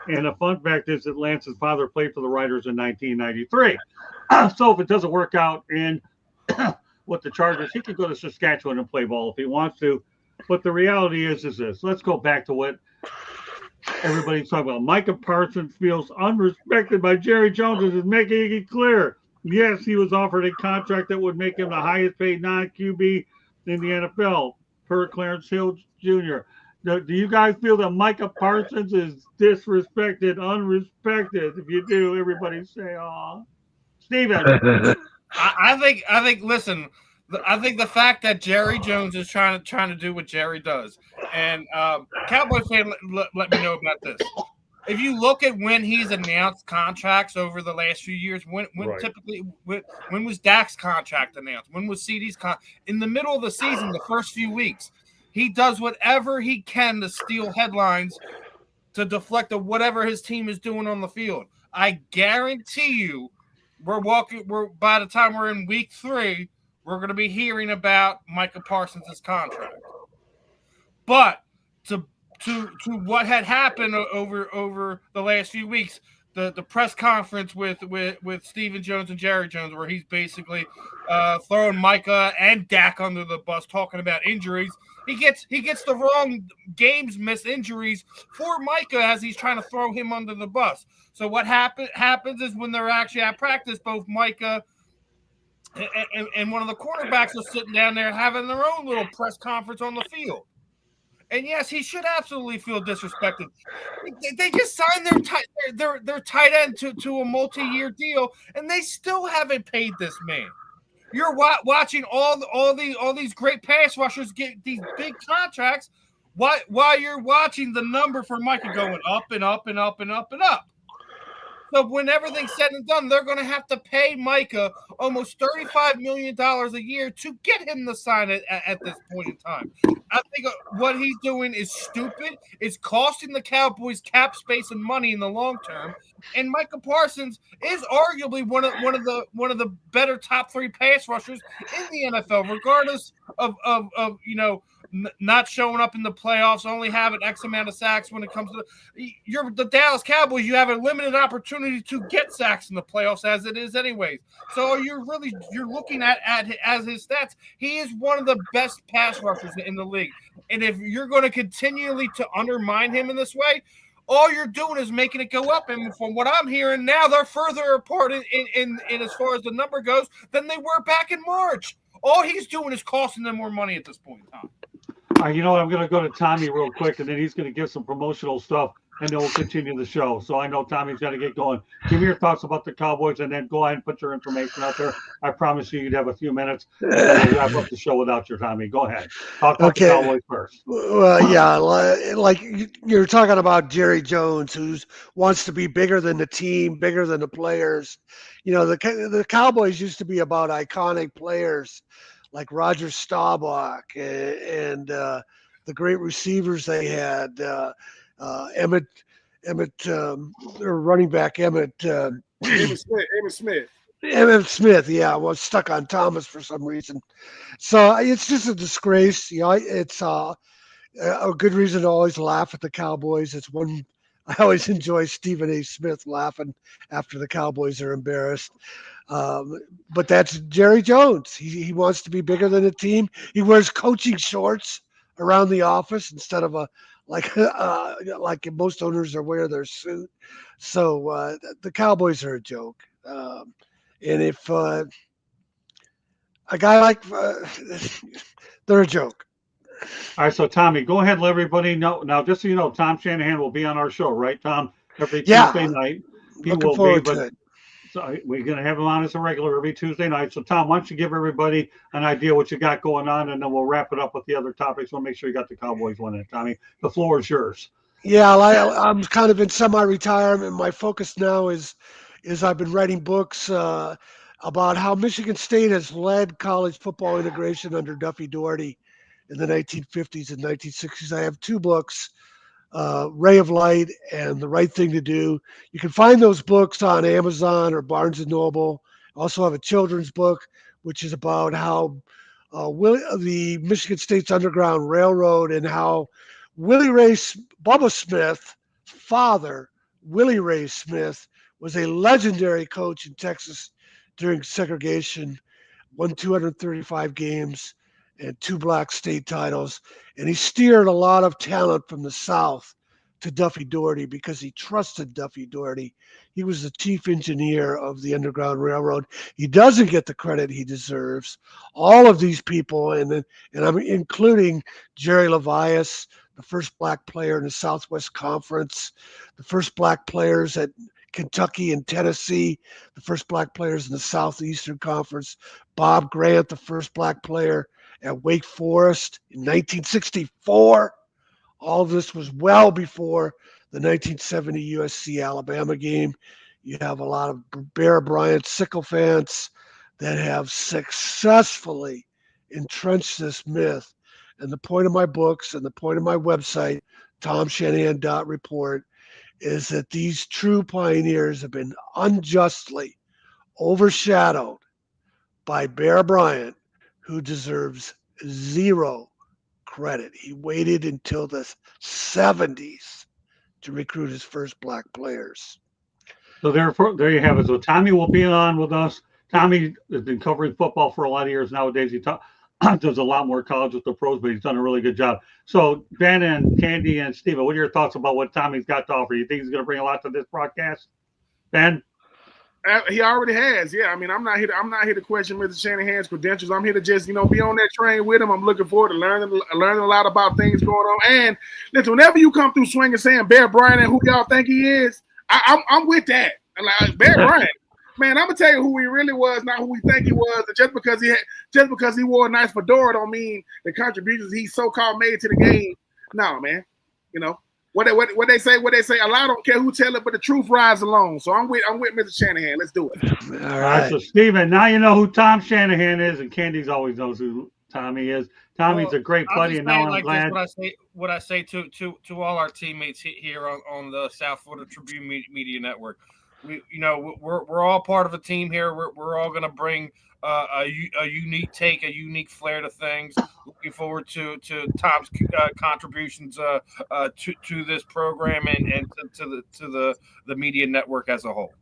And the fun fact is that Lance's father played for the Riders in 1993. So if it doesn't work out in with the Chargers, he can go to Saskatchewan and play ball if he wants to. But the reality is this. Let's go back to what everybody's talking about. Micah Parsons feels unrespected by Jerry Jones and is making it clear. Yes, he was offered a contract that would make him the highest paid non-QB in the NFL, per Clarence Hill Jr. Do you guys feel that Micah Parsons is disrespected, unrespected? If you do, everybody say, "Aw." Steven. I think. Listen, I think the fact that Jerry Jones is trying to do what Jerry does, and Cowboy fan, let me know about this. If you look at when he's announced contracts over the last few years, when typically when was Dak's contract announced? When was CD's in the middle of the season, the first few weeks, he does whatever he can to steal headlines to deflect of whatever his team is doing on the field. I guarantee you, we're by the time we're in week 3, we're going to be hearing about Micah Parsons' contract. But to what had happened over the last few weeks, the press conference with Stephen Jones and Jerry Jones, where he's basically throwing Micah and Dak under the bus, talking about injuries. He gets the wrong games missed injuries for Micah as he's trying to throw him under the bus. So what happens is when they're actually at practice, both Micah and one of the quarterbacks are sitting down there having their own little press conference on the field. And yes, he should absolutely feel disrespected. They just signed their tight end to a multi-year deal, and they still haven't paid this man. You're watching all these great pass rushers get these big contracts, while you're watching the number for Micah going up and up and up and up and up. So when everything's said and done, they're going to have to pay Micah almost $35 million a year to get him to sign it at this point in time. I think what he's doing is stupid. It's costing the Cowboys cap space and money in the long term. And Micah Parsons is arguably one of the better top 3 pass rushers in the NFL, regardless of not showing up in the playoffs, only having X amount of sacks when it comes to the Dallas Cowboys. You have a limited opportunity to get sacks in the playoffs as it is anyways. So you're looking at as his stats. He is one of the best pass rushers in the league. And if you're going to continually to undermine him in this way, all you're doing is making it go up. And from what I'm hearing now, they're further apart in as far as the number goes than they were back in March. All he's doing is costing them more money at this point in time. You know what? I'm going to go to Tommy real quick, and then he's going to give some promotional stuff, and then we'll continue the show. So I know Tommy's got to get going. Give me your thoughts about the Cowboys, and then go ahead and put your information out there. I promise you'd have a few minutes. And then we'll wrap up the show without your Tommy. Go ahead. Talk about the Cowboys first. Well, yeah, like you're talking about Jerry Jones, who wants to be bigger than the team, bigger than the players. You know, the Cowboys used to be about iconic players like Roger Staubach and the great receivers they had, Emmett, or running back Emmett Smith, yeah, was stuck on Thomas for some reason. So it's just a disgrace. You know, it's a good reason to always laugh at the Cowboys. It's one I always enjoy Stephen A. Smith laughing after the Cowboys are embarrassed. But that's Jerry Jones. He wants to be bigger than a team. He wears coaching shorts around the office instead of like most owners are wear their suit. So the Cowboys are a joke. And if a guy like they're a joke. All right, so Tommy, go ahead and let everybody know. Now, just so you know, Tom Shanahan will be on our show, right, Tom? Every Tuesday night. He Looking will forward be, to it. So we're going to have him on as a regular every Tuesday night. So, Tom, why don't you give everybody an idea what you got going on, and then we'll wrap it up with the other topics. We'll make sure you got the Cowboys one in, Tommy. The floor is yours. Yeah, I'm kind of in semi-retirement. My focus now is I've been writing books about how Michigan State has led college football integration under Duffy Daugherty in the 1950s and 1960s. I have 2 books. Ray of Light and The Right Thing to Do. You can find those books on Amazon or Barnes and Noble. I also have a children's book, which is about how the Michigan State's Underground Railroad and how Bubba Smith, father, Willie Ray Smith, was a legendary coach in Texas during segregation, won 235 games and 2 black state titles. And he steered a lot of talent from the South to Duffy Daugherty because he trusted Duffy Daugherty. He was the chief engineer of the Underground Railroad. He doesn't get the credit he deserves. All of these people, and I'm including Jerry Levias, the first black player in the Southwest Conference, the first black players at Kentucky and Tennessee, the first black players in the Southeastern Conference, Bob Grant, the first black player at Wake Forest in 1964. All of this was well before the 1970 USC Alabama game. You have a lot of Bear Bryant sycophants that have successfully entrenched this myth. And the point of my books and the point of my website, tomshanahan.report, is that these true pioneers have been unjustly overshadowed by Bear Bryant, who deserves zero credit. He waited until the 70s to recruit his first black players. So there you have it. So Tommy will be on with us. Tommy has been covering football for a lot of years nowadays. He does a lot more college with the pros, but he's done a really good job. So Ben and Candy and Steven, what are your thoughts about what Tommy's got to offer? You think he's going to bring a lot to this broadcast? Ben? He already has. Yeah, I mean, I'm not here to question Mr. Shanahan's credentials. I'm here to just, be on that train with him. I'm looking forward to learning a lot about things going on. And listen, whenever you come through swinging saying Bear Bryant and who y'all think he is, I'm with that. Like Bear Bryant, man, I'm gonna tell you who he really was, not who we think he was. And just because he wore a nice fedora don't mean the contributions he so-called made to the game. No, man. What they say, a lie don't care who tell it, but the truth rides alone. So I'm with Mr. Shanahan. Let's do it. All right. So Steven, now you know who Tom Shanahan is, and Candy's always knows who Tommy is. Tommy's a great buddy, and now I'm glad. What I say to all our teammates here on the South Florida Tribune Media Network. We're all part of a team here. We're all going to bring a unique take, a unique flair to things. Looking forward to Tom's contributions to this program and to the media network as a whole.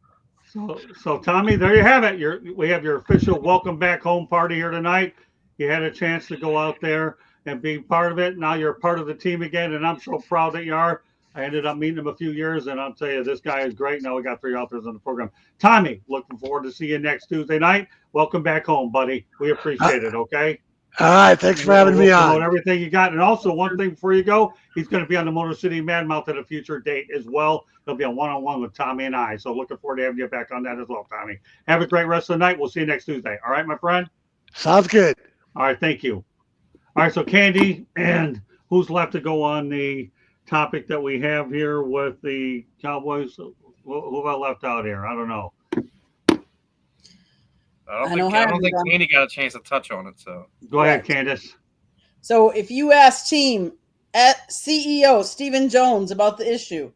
So Tommy, there you have it. We have your official welcome back home party here tonight. You had a chance to go out there and be part of it. Now you're part of the team again, and I'm so proud that you are. I ended up meeting him a few years, and I'll tell you, this guy is great. Now we got 3 authors on the program. Tommy, looking forward to see you next Tuesday night. Welcome back home, buddy. We appreciate it, okay? All right, thanks for having me on. Everything you got. And also, one thing before you go, he's going to be on the Motor City Madmouth at a future date as well. He'll be a one-on-one with Tommy and I. So looking forward to having you back on that as well, Tommy. Have a great rest of the night. We'll see you next Tuesday. All right, my friend? Sounds good. All right, thank you. All right, so Candy, and who's left to go on the topic that we have here with the Cowboys? Who have I left out here? I don't know. I don't think Candy got a chance to touch on it. So go ahead, Candace. So if you ask team at CEO Stephen Jones about the issue,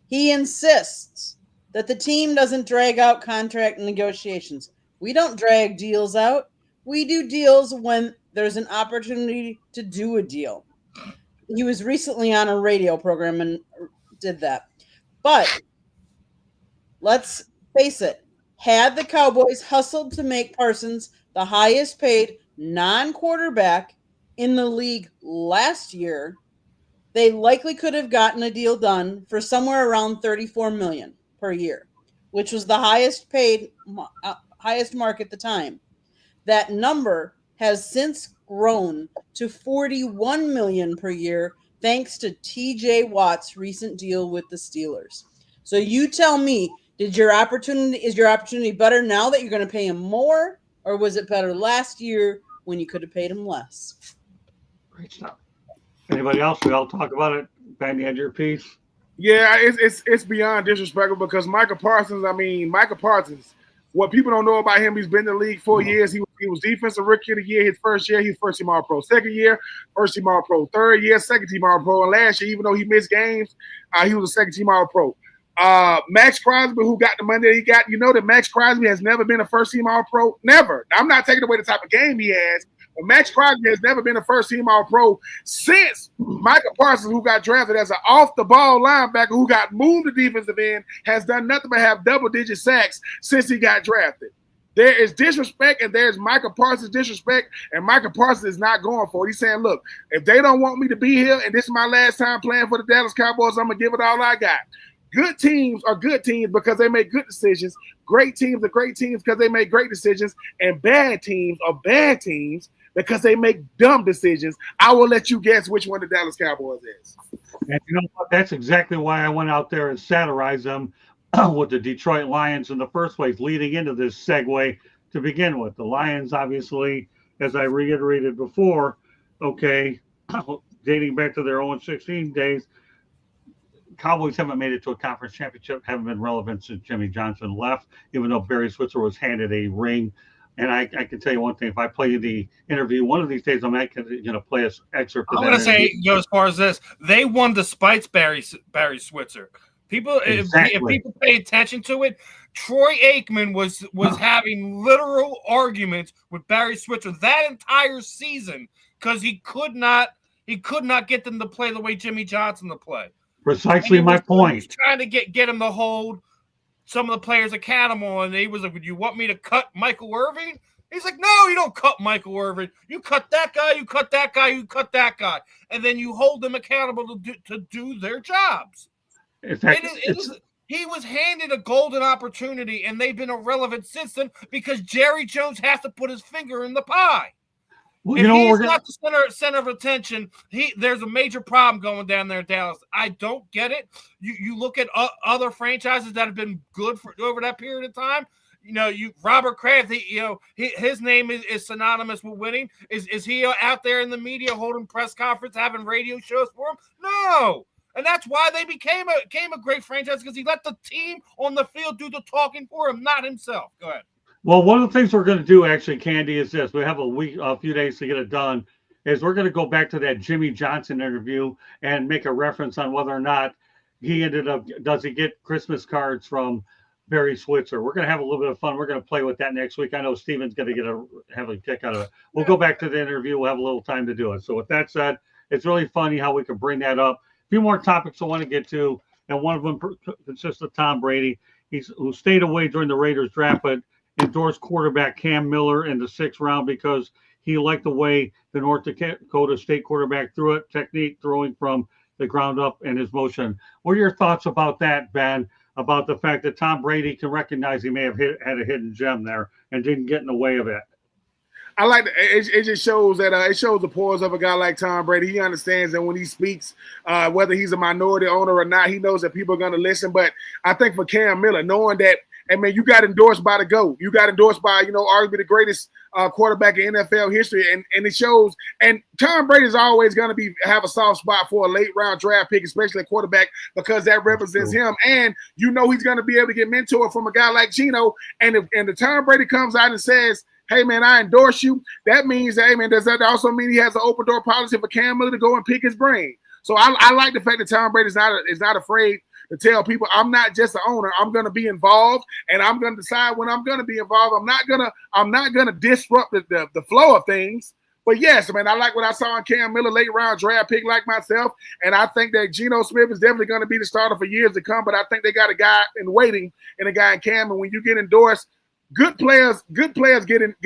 he insists that the team doesn't drag out contract negotiations. We don't drag deals out. We do deals when there's an opportunity to do a deal. He was recently on a radio program and did that. But let's face it, had the Cowboys hustled to make Parsons the highest paid non-quarterback in the league last year, they likely could have gotten a deal done for somewhere around $34 million per year, which was the highest mark at the time. That number has since grown to $41 million per year thanks to TJ Watt's recent deal with the Steelers. So you tell me, is your opportunity better now that you're going to pay him more, or was it better last year when you could have paid him less? Great stuff. Anybody else? We all talk about it. Ben, you had your piece. Yeah, it's beyond disrespectful because Michael Parsons, What people don't know about him, he's been in the league 4 years. He was defensive rookie of the year his first year. He's first team All-Pro. Second year, first team All-Pro. Third year, second team All-Pro. And last year, even though he missed games, he was a second team All-Pro. Max Crosby, who got the money that he got, you know that Max Crosby has never been a first team All-Pro. Never. I'm not taking away the type of game he has, but Max Crosby has never been a first team All-Pro since Michael Parsons, who got drafted as an off-the-ball linebacker who got moved to defensive end, has done nothing but have double-digit sacks since he got drafted. There is disrespect, and there's Michael Parsons disrespect, and Michael Parsons is not going for it. He's saying, look, if they don't want me to be here and this is my last time playing for the Dallas Cowboys, I'm going to give it all I got. Good teams are good teams because they make good decisions. Great teams are great teams because they make great decisions. And bad teams are bad teams because they make dumb decisions. I will let you guess which one the Dallas Cowboys is. And you know what? That's exactly why I went out there and satirized them with the Detroit Lions in the first place, leading into this segue to begin with. The Lions, obviously, as I reiterated before, okay, dating back to their 0-16 days, Cowboys haven't made it to a conference championship, haven't been relevant since Jimmy Johnson left, even though Barry Switzer was handed a ring. And I can tell you one thing, if I play the interview one of these days, I'm not going to play an excerpt of that. I'm going to say, as far as this, they won despite Barry Switzer. People, exactly. if people pay attention to it, Troy Aikman was having literal arguments with Barry Switzer that entire season because he could not get them to play the way Jimmy Johnson to play. Precisely my point. He was trying to get him to hold some of the players accountable, and he was like, "Would you want me to cut Michael Irvin?" He's like, "No, you don't cut Michael Irvin. You cut that guy. You cut that guy. You cut that guy, and then you hold them accountable to do their jobs." In fact, he was handed a golden opportunity, and they've been irrelevant since then because Jerry Jones has to put his finger in the pie. Well, if he's not the center of attention, there's a major problem going down there in Dallas. I don't get it. You look at other franchises that have been good for over that period of time. Robert Kraft, his name is synonymous with winning. Is he out there in the media holding press conference, having radio shows for him? No. And that's why they became a great franchise, because he let the team on the field do the talking for him, not himself. Go ahead. Well, one of the things we're going to do, actually, Candy, is this. We have a few days to get it done, is we're going to go back to that Jimmy Johnson interview and make a reference on whether or not he does he get Christmas cards from Barry Switzer. We're going to have a little bit of fun. We're going to play with that next week. I know Steven's going to have a kick out of it. We'll go back to the interview. We'll have a little time to do it. So with that said, it's really funny how we can bring that up. A few more topics I want to get to, and one of them consists of Tom Brady, who stayed away during the Raiders draft, but endorsed quarterback Cam Miller in the 6th round because he liked the way the North Dakota State quarterback threw it, technique, throwing from the ground up, and his motion. What are your thoughts about that, Ben, about the fact that Tom Brady can recognize he may have had a hidden gem there and didn't get in the way of it? I like it just shows that it shows the poise of a guy like Tom Brady. He understands that when he speaks, whether he's a minority owner or not, he knows that people are going to listen. But I think for Cam Miller, knowing that, you got endorsed by the GOAT. You got endorsed by, arguably the greatest quarterback in NFL history. And it shows. And Tom Brady is always going to have a soft spot for a late round draft pick, especially a quarterback, because that represents him. And he's going to be able to get mentored from a guy like Geno. And if Tom Brady comes out and says, "Hey, man, I endorse you," that means that, hey, man, does that also mean he has an open door policy for Cam Miller to go and pick his brain? So I like the fact that Tom Brady is not afraid to tell people, I'm not just the owner. I'm going to be involved, and I'm going to decide when I'm going to be involved. I'm not gonna disrupt the flow of things. But yes, man, I like what I saw in Cam Miller, late round draft pick like myself, and I think that Geno Smith is definitely going to be the starter for years to come. But I think they got a guy in waiting and a guy in Cam, and when you get endorsed, good players get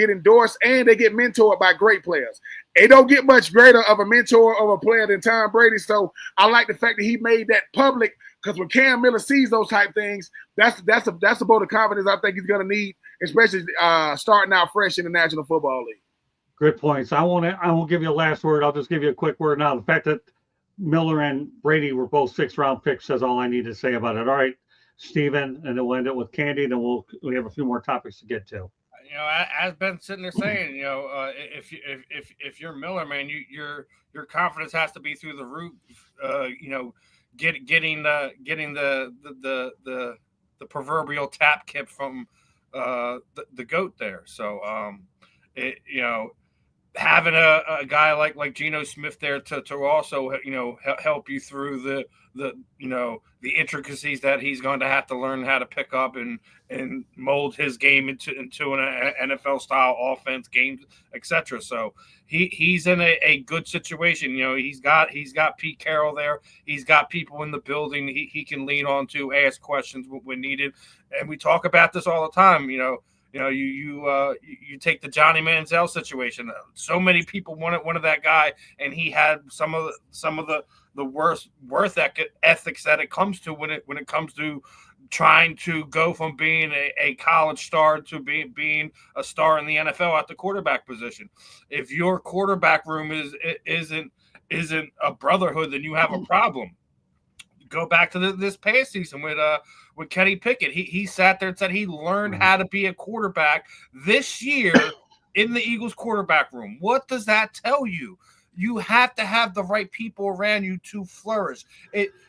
endorsed, and they get mentored by great players. They don't get much greater of a mentor of a player than Tom Brady. So I like the fact that he made that public, because when Cam Miller sees those type things, that's a vote of confidence I think he's going to need, especially starting out fresh in the National Football League. Good points. I won't give you a last word. I'll just give you a quick word now. The fact that Miller and Brady were both 6th round picks says all I need to say about it. All right, Steven, and then we'll end it with Candy. Then we have a few more topics to get to. As Ben's sitting there saying, if you're Miller, man, your confidence has to be through the roof. Getting the proverbial tap kip from the GOAT there. So having a guy like Geno Smith there to also help you through the intricacies that he's going to have to learn how to pick up and mold his game into an NFL style offense, games, etc. So he's in a good situation. He's got Pete Carroll there. He's got people in the building he can lean on to ask questions when needed. And we talk about this all the time. You take the Johnny Manziel situation. So many people wanted that guy, and he had some of the worst worth ethics that it comes to when it comes to trying to go from being a college star to being a star in the NFL at the quarterback position. If your quarterback room isn't a brotherhood, then you have a problem. Go back to this past season with Kenny Pickett. He sat there and said he learned how to be a quarterback this year in the Eagles quarterback room. What does that tell you? You have to have the right people around you to flourish.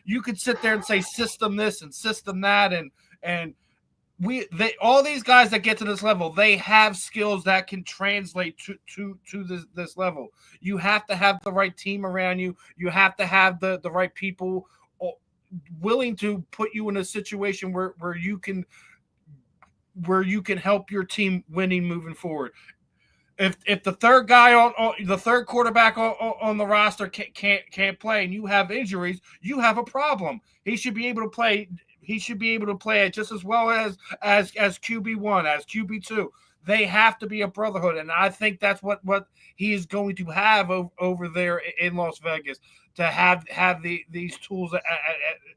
You could sit there and say system this and system that, and all these guys that get to this level, they have skills that can translate to this level. You have to have the right team around you. You have to have the right people willing to put you in a situation where you can help your team winning moving forward. If the third guy on the third quarterback on the roster can't play and you have injuries, you have a problem. He should be able to play. He should be able to play it just as well as QB1, as QB2. They have to be a brotherhood, and I think that's what he is going to have over there in Las Vegas, to have these tools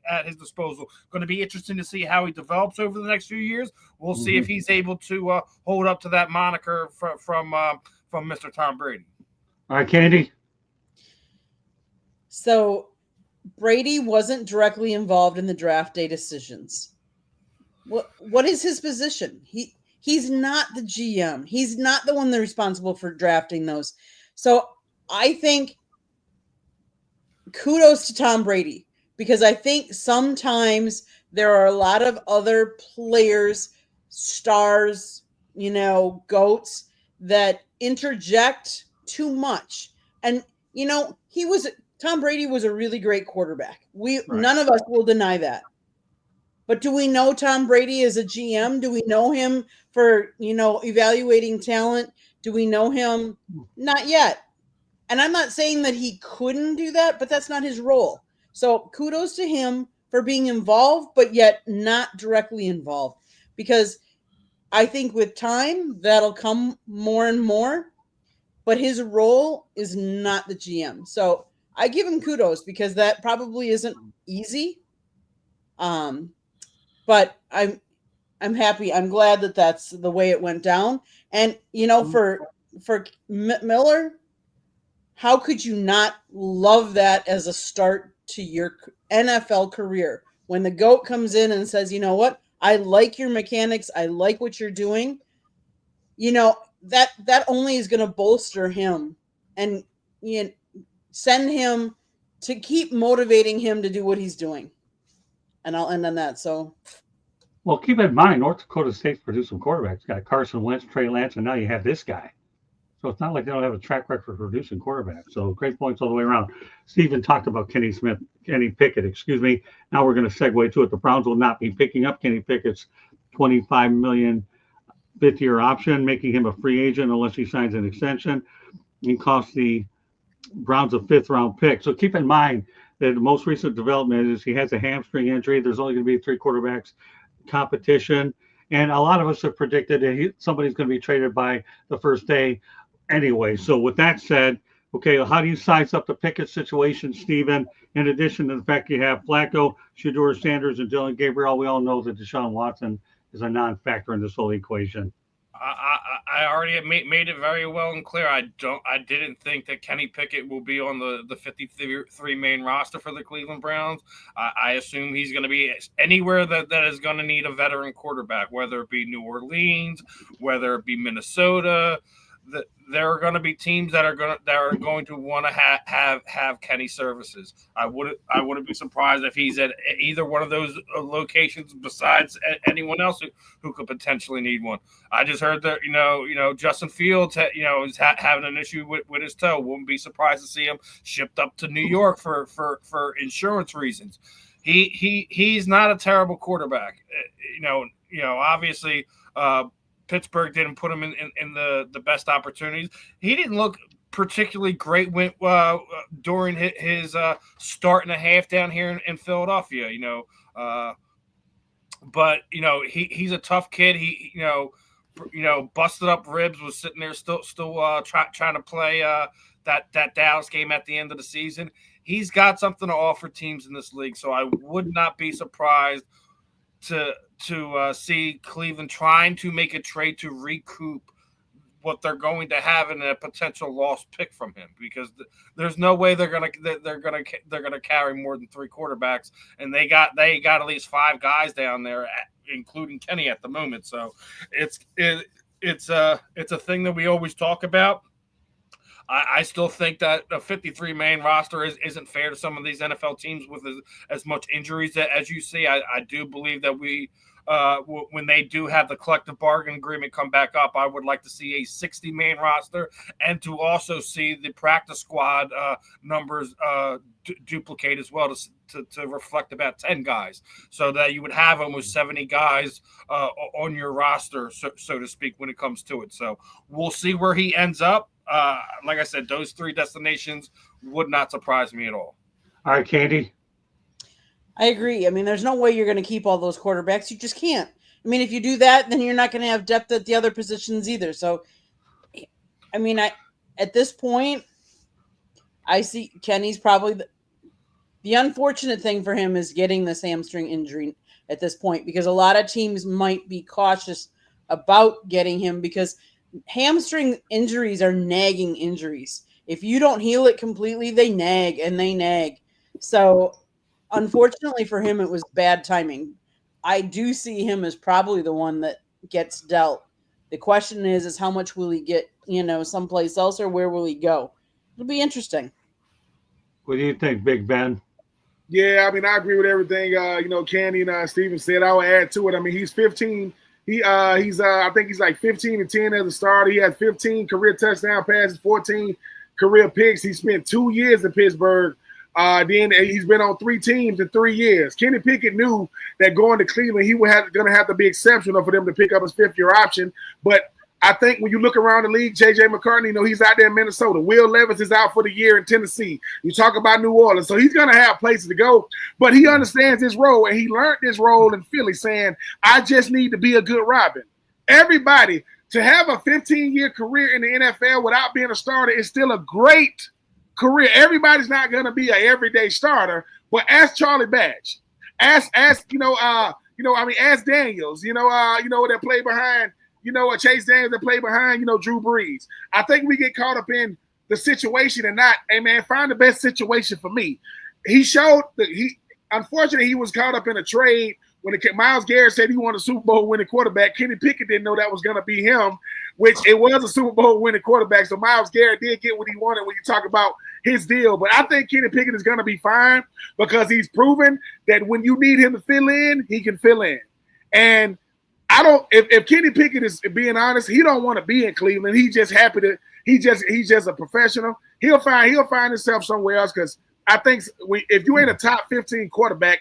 at his disposal. Going to be interesting to see how he develops over the next few years. We'll see if he's able to hold up to that moniker from Mr. Tom Brady. All right, Candy. So Brady wasn't directly involved in the draft day decisions. What is his position? He's not the GM. He's not the one that's responsible for drafting those. So I think kudos to Tom Brady, because I think sometimes there are a lot of other players, stars, GOATs that interject too much. And, Tom Brady was a really great quarterback. None of us will deny that. But do we know Tom Brady as a GM? Do we know him for, evaluating talent? Do we know him? Not yet. And I'm not saying that he couldn't do that, but that's not his role. So kudos to him for being involved, but yet not directly involved. Because I think with time, that'll come more and more. But his role is not the GM. So I give him kudos, because that probably isn't easy. But I'm happy. I'm glad that that's the way it went down. And, for Miller, how could you not love that as a start to your NFL career? When the GOAT comes in and says, you know what? I like your mechanics. I like what you're doing. That only is going to bolster him and send him to keep motivating him to do what he's doing. And I'll end on that. So, well, keep in mind, North Dakota State's produced some quarterbacks. You got Carson Wentz, Trey Lance, and now you have this guy. So it's not like they don't have a track record for producing quarterbacks. So great points all the way around. Stephen talked about Kenny Pickett. Now we're going to segue to it. The Browns will not be picking up Kenny Pickett's $25 million fifth-year option, making him a free agent unless he signs an extension. It costs the Browns a fifth-round pick. So keep in mind that the most recent development is he has a hamstring injury. There's only going to be 3 quarterbacks competition. And a lot of us have predicted that somebody's going to be traded by the first day anyway. So with that said, okay, how do you size up the Pickett situation, Stephen? In addition to the fact you have Flacco, Shedeur Sanders, and Dylan Gabriel, we all know that Deshaun Watson is a non-factor in this whole equation. I already made it very well and clear. I didn't think that Kenny Pickett will be on the 53 main roster for the Cleveland Browns. I assume he's going to be anywhere that is going to need a veteran quarterback, whether it be New Orleans, whether it be Minnesota. there are going to be teams that are going to want to have Kenny services. I wouldn't be surprised if he's at either one of those locations besides anyone else who could potentially need one. I just heard that Justin Fields is having an issue with his toe. Wouldn't be surprised to see him shipped up to New York for insurance reasons. He's not a terrible quarterback. Obviously. Pittsburgh didn't put him in the best opportunities. He didn't look particularly great during his start and a half down here in Philadelphia. But he's a tough kid. He busted up ribs, was sitting there still trying to play that Dallas game at the end of the season. He's got something to offer teams in this league, so I would not be surprised to see Cleveland trying to make a trade to recoup what they're going to have in a potential lost pick from him, because there's no way they're gonna carry more than 3 quarterbacks, and they got at least 5 guys down there, including Kenny at the moment. So it's a thing that we always talk about. I still think that a 53-man roster isn't fair to some of these NFL teams with as much injuries as you see. I do believe that when they do have the collective bargaining agreement come back up, I would like to see a 60-man roster, and to also see the practice squad numbers duplicate as well to reflect about 10 guys, so that you would have almost 70 guys on your roster, so to speak, when it comes to it. So we'll see where he ends up. Like I said, those 3 destinations would not surprise me at all. All right, Candy. I agree. I mean, there's no way you're going to keep all those quarterbacks. You just can't. I mean, if you do that, then you're not going to have depth at the other positions either. So, I mean, at this point, I see Kenny's probably the unfortunate thing for him is getting this hamstring injury at this point, because a lot of teams might be cautious about getting him, because hamstring injuries are nagging injuries. If you don't heal it completely, they nag and they nag. So unfortunately for him, it was bad timing. I do see him as probably the one that gets dealt. The question is how much will he get, someplace else, or where will he go? It'll be interesting. What do you think, Big Ben? Yeah, I mean, I agree with everything, Candy and Steven said. I would add to it. I mean, he's 15. I think he's like 15-10 as a starter. He had 15 career touchdown passes, 14 career picks. He spent 2 years in Pittsburgh. Then he's been on 3 teams in 3 years. Kenny Pickett knew that going to Cleveland, he was going to have to be exceptional for them to pick up his 5th-year option. But I think when you look around the league, J.J. McCartney, he's out there in Minnesota. Will Levis is out for the year in Tennessee. You talk about New Orleans. So he's going to have places to go. But he understands his role, and he learned this role in Philly, saying, I just need to be a good Robin. Everybody, to have a 15-year career in the NFL without being a starter is still a great career. Everybody's not going to be an everyday starter, but ask Charlie Batch. Ask Daniels, that play behind, Chase Daniels that play behind, Drew Brees. I think we get caught up in the situation and not, hey man, find the best situation for me. He showed that unfortunately, he was caught up in a trade when Myles Garrett said he wanted a Super Bowl winning quarterback. Kenny Pickett didn't know that was going to be him, which it was a Super Bowl winning quarterback. So Myles Garrett did get what he wanted when you talk about his deal. But I think Kenny Pickett is going to be fine, because he's proven that when you need him to fill in, he can fill in. And if Kenny Pickett is being honest, he don't want to be in Cleveland. He's just happy to. He's just a professional. He'll find himself somewhere else, because I think if you ain't a top 15 quarterback,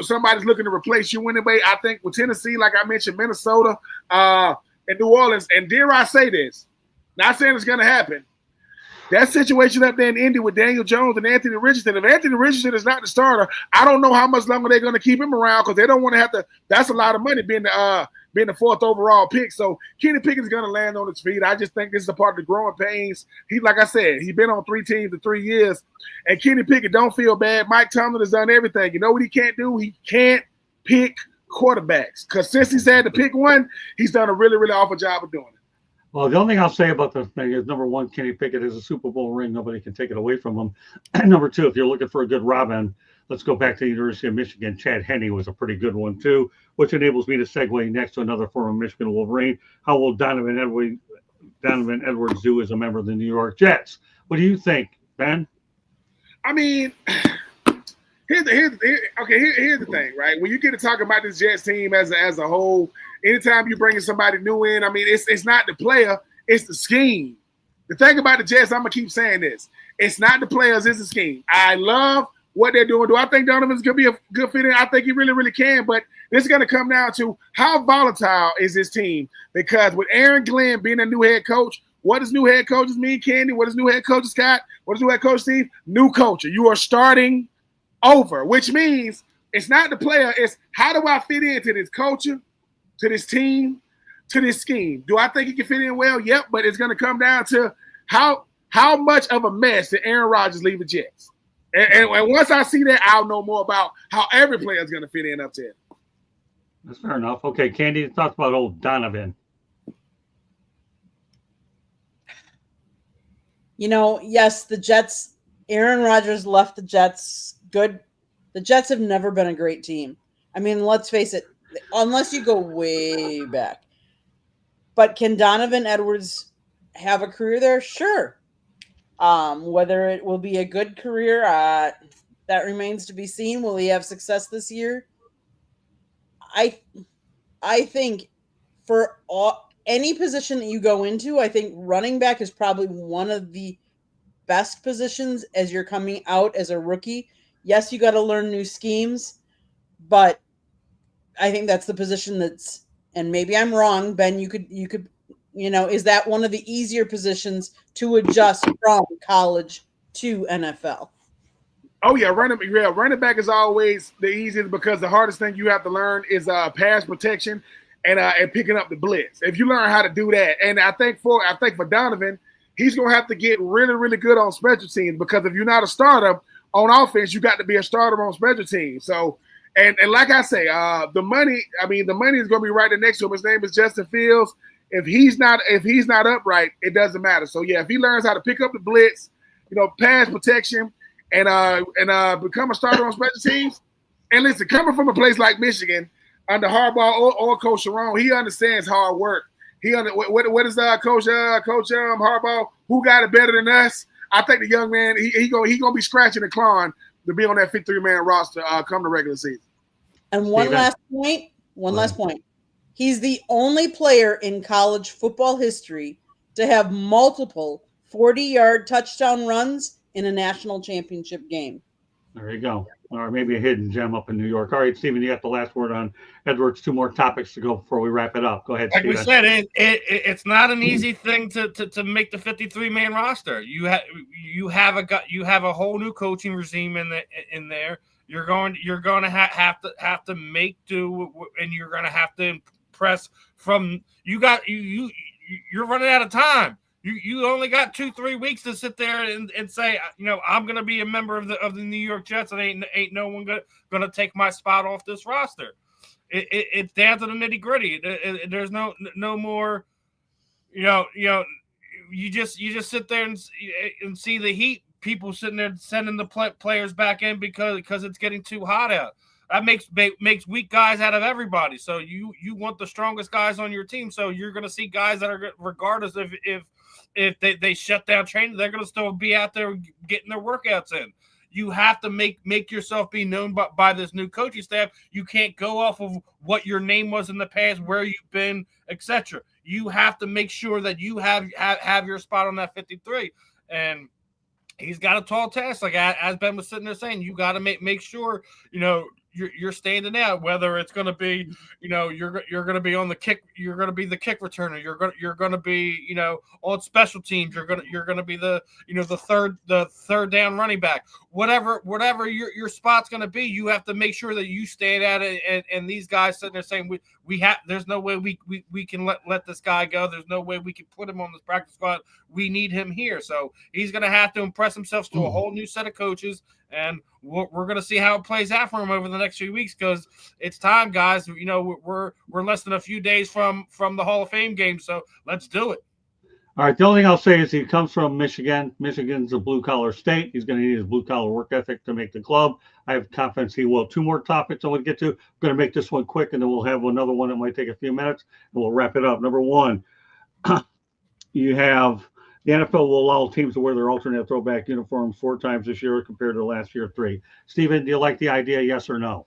somebody's looking to replace you anyway. I think with Tennessee, like I mentioned, Minnesota, and New Orleans, and dare I say this, not saying it's going to happen, that situation up there in Indy with Daniel Jones and Anthony Richardson, if Anthony Richardson is not the starter, I don't know how much longer they're going to keep him around, because they don't want to have to – that's a lot of money being the 4th overall pick. So Kenny Pickett is going to land on his feet. I just think this is a part of the growing pains. Like I said, he's been on 3 teams in 3 years. And Kenny Pickett, don't feel bad. Mike Tomlin has done everything. You know what he can't do? He can't pick quarterbacks. Because since he's had to pick one, he's done a really, really awful job of doing it. Well, the only thing I'll say about this thing is, number one, Kenny Pickett is a Super Bowl ring. Nobody can take it away from him. And number 2, if you're looking for a good Robin, let's go back to the University of Michigan. Chad Henne was a pretty good one, too, which enables me to segue next to another former Michigan Wolverine. How will Donovan Donovan Edwards do as a member of the New York Jets. What do you think, Ben? I mean, here's the thing, right? When you get to talk about this Jets team as a whole, anytime you're bringing somebody new in, I mean, it's not the player, it's the scheme. The thing about the Jets, I'm gonna keep saying this: it's not the players, it's the scheme. I love what they're doing. Do I think Donovan's gonna be a good fit in? I think he really, really can. But this is gonna come down to how volatile is this team? Because with Aaron Glenn being a new head coach, what does new head coaches mean, Candy? What does new head coach Scott? What does new head coach Steve? New culture. You are starting over, which means it's not the player, it's how do I fit into this culture, to this team, to this scheme? Do I think he can fit in well? Yep, but it's going to come down to how much of a mess did Aaron Rodgers leave the Jets? And once I see that, I'll know more about how every player is going to fit in up there. That's fair enough. Okay, Candy, talk about old Donovan. Yes, the Jets, Aaron Rodgers left the Jets. Good. The Jets have never been a great team. I mean, let's face it, unless you go way back. But can Donovan Edwards have a career there? Sure. Whether it will be a good career, that remains to be seen. Will he have success this year? I think for any position that you go into, I think running back is probably one of the best positions as you're coming out as a rookie. Yes, you got to learn new schemes, but I think that's the position that's, and maybe I'm wrong, Ben, you could, is that one of the easier positions to adjust from college to NFL? Oh yeah, running back is always the easiest because the hardest thing you have to learn is pass protection and picking up the blitz. If you learn how to do that, and I think for Donovan, he's gonna have to get really, really good on special teams because if you're not a starter on offense, you got to be a starter on special teams. So, and like I say, the money is gonna be right there next to him. His name is Justin Fields. If he's not upright, it doesn't matter. So yeah, if he learns how to pick up the blitz, pass protection, and become a starter on special teams. And listen, coming from a place like Michigan under Harbaugh or Coach Sharon, he understands hard work. What is Coach Harbaugh? Who got it better than us? I think the young man he gonna be scratching and clawing to be on that 53-man roster come the regular season. And one last point. He's the only player in college football history to have multiple 40-yard touchdown runs in a national championship game. There you go. Or maybe a hidden gem up in New York. All right, Stephen, you got the last word on Edwards. 2 more topics to go before we wrap it up. Go ahead, Stephen. Like we said, it's not an easy thing to make the 53-man roster. You have a whole new coaching regime in there. You're going to have to make do, and you're going to have to impress from you're running out of time. You only got 2-3 weeks to sit there and say, I'm going to be a member of the New York Jets, and ain't no one going to take my spot off this roster. It's down to the nitty gritty. There's no more, you just sit there and see the heat. People sitting there sending the players back in because it's getting too hot out. That makes weak guys out of everybody. So you want the strongest guys on your team. So you're going to see guys that are, regardless if they shut down training, they're going to still be out there getting their workouts in. You have to make yourself be known by this new coaching staff. You can't go off of what your name was in the past, where you've been, etc. You have to make sure that you have your spot on that 53. And he's got a tall task. Like as Ben was sitting there saying, you got to make sure, you're standing out, whether it's going to be, you're going to be on the kick, you're going to be the kick returner, you're going to be, on special teams, you're going to be the, the third down running back, whatever your spot's going to be. You have to make sure that you stand out, and these guys sitting there saying there's no way we can let this guy go. There's no way we can put him on this practice squad. We need him here. So he's going to have to impress himself to a whole new set of coaches. And we're going to see how it plays out for him over the next few weeks, because it's time, guys. We're less than a few days from the Hall of Fame game, so let's do it. All right. The only thing I'll say is he comes from Michigan. Michigan's a blue-collar state. He's going to need his blue-collar work ethic to make the club. I have confidence he will. 2 more topics I want to get to. I'm going to make this one quick, and then we'll have another one that might take a few minutes, and we'll wrap it up. Number 1, you have the NFL will allow teams to wear their alternate throwback uniforms 4 times this year compared to the last year 3. Steven, do you like the idea? Yes or no?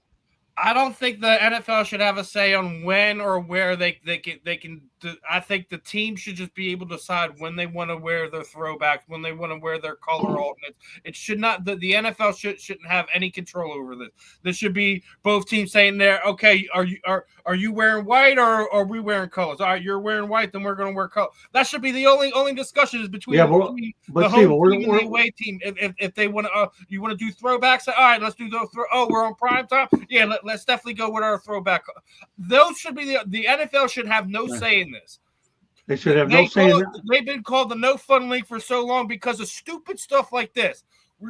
I don't think the NFL should have a say on when or where they can. I think the team should just be able to decide when they want to wear their throwbacks, when they want to wear their color alternates. It should not. The NFL shouldn't have any control over this. This should be both teams saying there, okay, are you wearing white or are we wearing colors? All right, you're wearing white, then we're going to wear color. That should be the only discussion is between, between the home team and the away team. If they want to, you want to do throwbacks. All right, let's do those. We're on prime time. Yeah, let's definitely go with our throwback. Those should be the NFL should have no say in this. They should have no say in it. They've been called the no fun league for so long because of stupid stuff like this.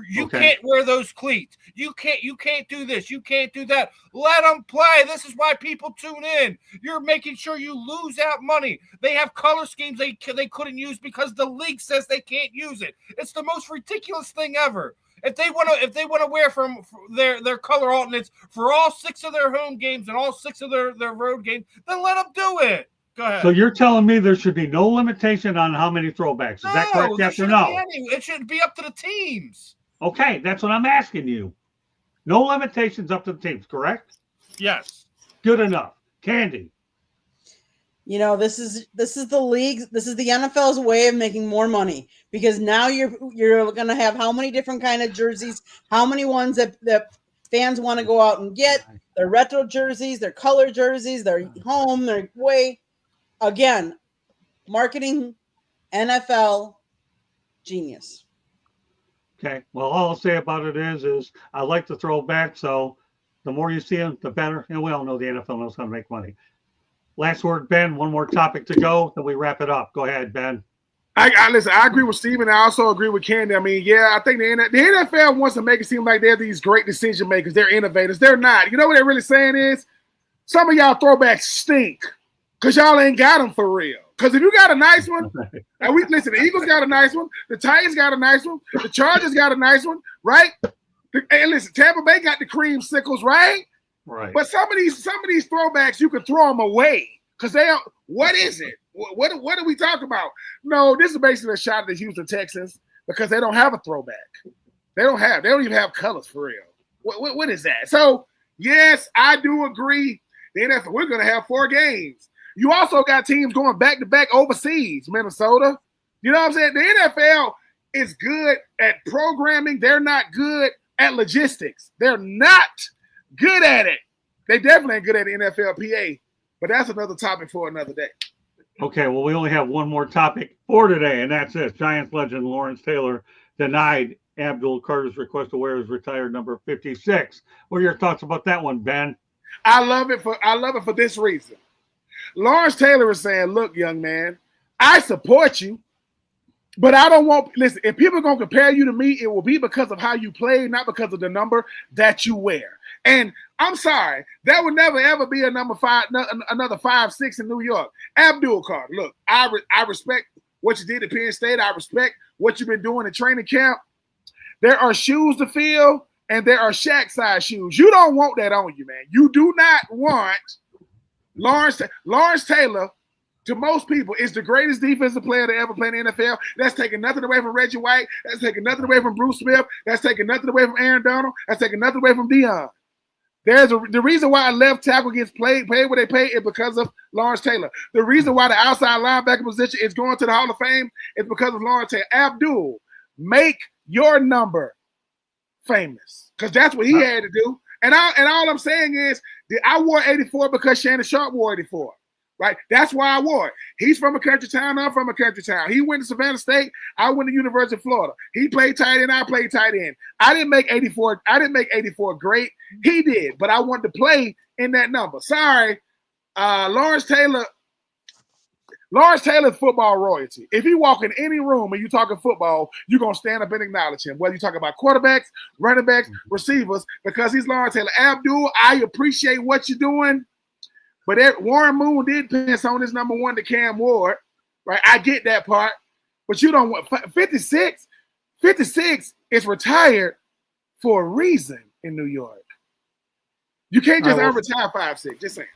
You can't wear those cleats. You can't do this. You can't do that. Let them play. This is why people tune in. You're making sure you lose out money. They have color schemes they couldn't use because the league says they can't use it. It's the most ridiculous thing ever. If they want to wear from their color alternates for all 6 of their home games and all 6 of their road games, then let them do it. Go ahead. So you're telling me there should be no limitation on how many throwbacks? Is that correct? Yes or no? It should be up to the teams. Okay, that's what I'm asking you. No limitations up to the teams, correct? Yes. Good enough. Candy. You know, this is the league. This is the NFL's way of making more money because now you're going to have how many different kind of jerseys, how many ones that fans want to go out and get. Their retro jerseys, their color jerseys, their home, their way. Again, marketing, NFL, genius. Okay. Well, all I'll say about it is I like the throwback. So the more you see them, the better. And we all know the NFL knows how to make money. Last word, Ben. One more topic to go, then we wrap it up. Go ahead, Ben. Listen, I agree with Steven. I also agree with Candy. I mean, yeah, I think the NFL wants to make it seem like they're these great decision makers. They're innovators. They're not. You know what they're really saying is some of y'all throwbacks stink because y'all ain't got them for real. Because if you got a nice one, and listen, the Eagles got a nice one, the Titans got a nice one, the Chargers got a nice one, right? And listen, Tampa Bay got the creamsicles, right? Right. But some of these throwbacks, you can throw them away because they are. What is it? What are we talking about? No, this is basically a shot at the Houston Texans because they don't have a throwback. They don't even have colors for real. What is that? So yes, I do agree. The NFL, we're going to have 4 games. You also got teams going back to back overseas, Minnesota. You know what I'm saying? The NFL is good at programming. They're not good at logistics. They're not good at it. They definitely ain't good at the NFLPA, but that's another topic for another day. Okay, well, we only have one more topic for today, and that's this. Giants legend Lawrence Taylor denied Abdul Carter's request to wear his retired number 56. What are your thoughts about that one, Ben? I love it for this reason. Lawrence Taylor is saying, look, young man, I support you, but I don't want – listen, if people are going to compare you to me, it will be because of how you play, not because of the number that you wear. And I'm sorry, there will never, ever be a number 5, another 5'6" in New York. Abdul Carter, look, I respect what you did at Penn State. I respect what you've been doing in training camp. There are shoes to fill, and there are Shaq-size shoes. You don't want that on you, man. You do not want Lawrence Taylor, to most people, is the greatest defensive player to ever play in the NFL. That's taking nothing away from Reggie White. That's taking nothing away from Bruce Smith. That's taking nothing away from Aaron Donald. That's taking nothing away from Deion. The reason why a left tackle gets paid what they pay is because of Lawrence Taylor. The reason why the outside linebacker position is going to the Hall of Fame is because of Lawrence Taylor. Abdul, make your number famous because that's what he had to do. And all I'm saying is that I wore 84 because Shannon Sharp wore 84. Right? That's why I wore it. He's from a country town. I'm from a country town. He went to Savannah State. I went to University of Florida. He played tight end. I played tight end. I didn't make 84. I didn't make 84 great. He did, but I wanted to play in that number. Sorry, Lawrence Taylor. Lawrence Taylor's football royalty. If you walk in any room and you're talking football, you're going to stand up and acknowledge him. Whether you talk about quarterbacks, running backs, receivers, because he's Lawrence Taylor. Abdul, I appreciate what you're doing. But Warren Moon did pass on his number 1 to Cam Ward, right? I get that part. But you don't want 56. 56 is retired for a reason in New York. You can't just unretire 5'6". Just saying.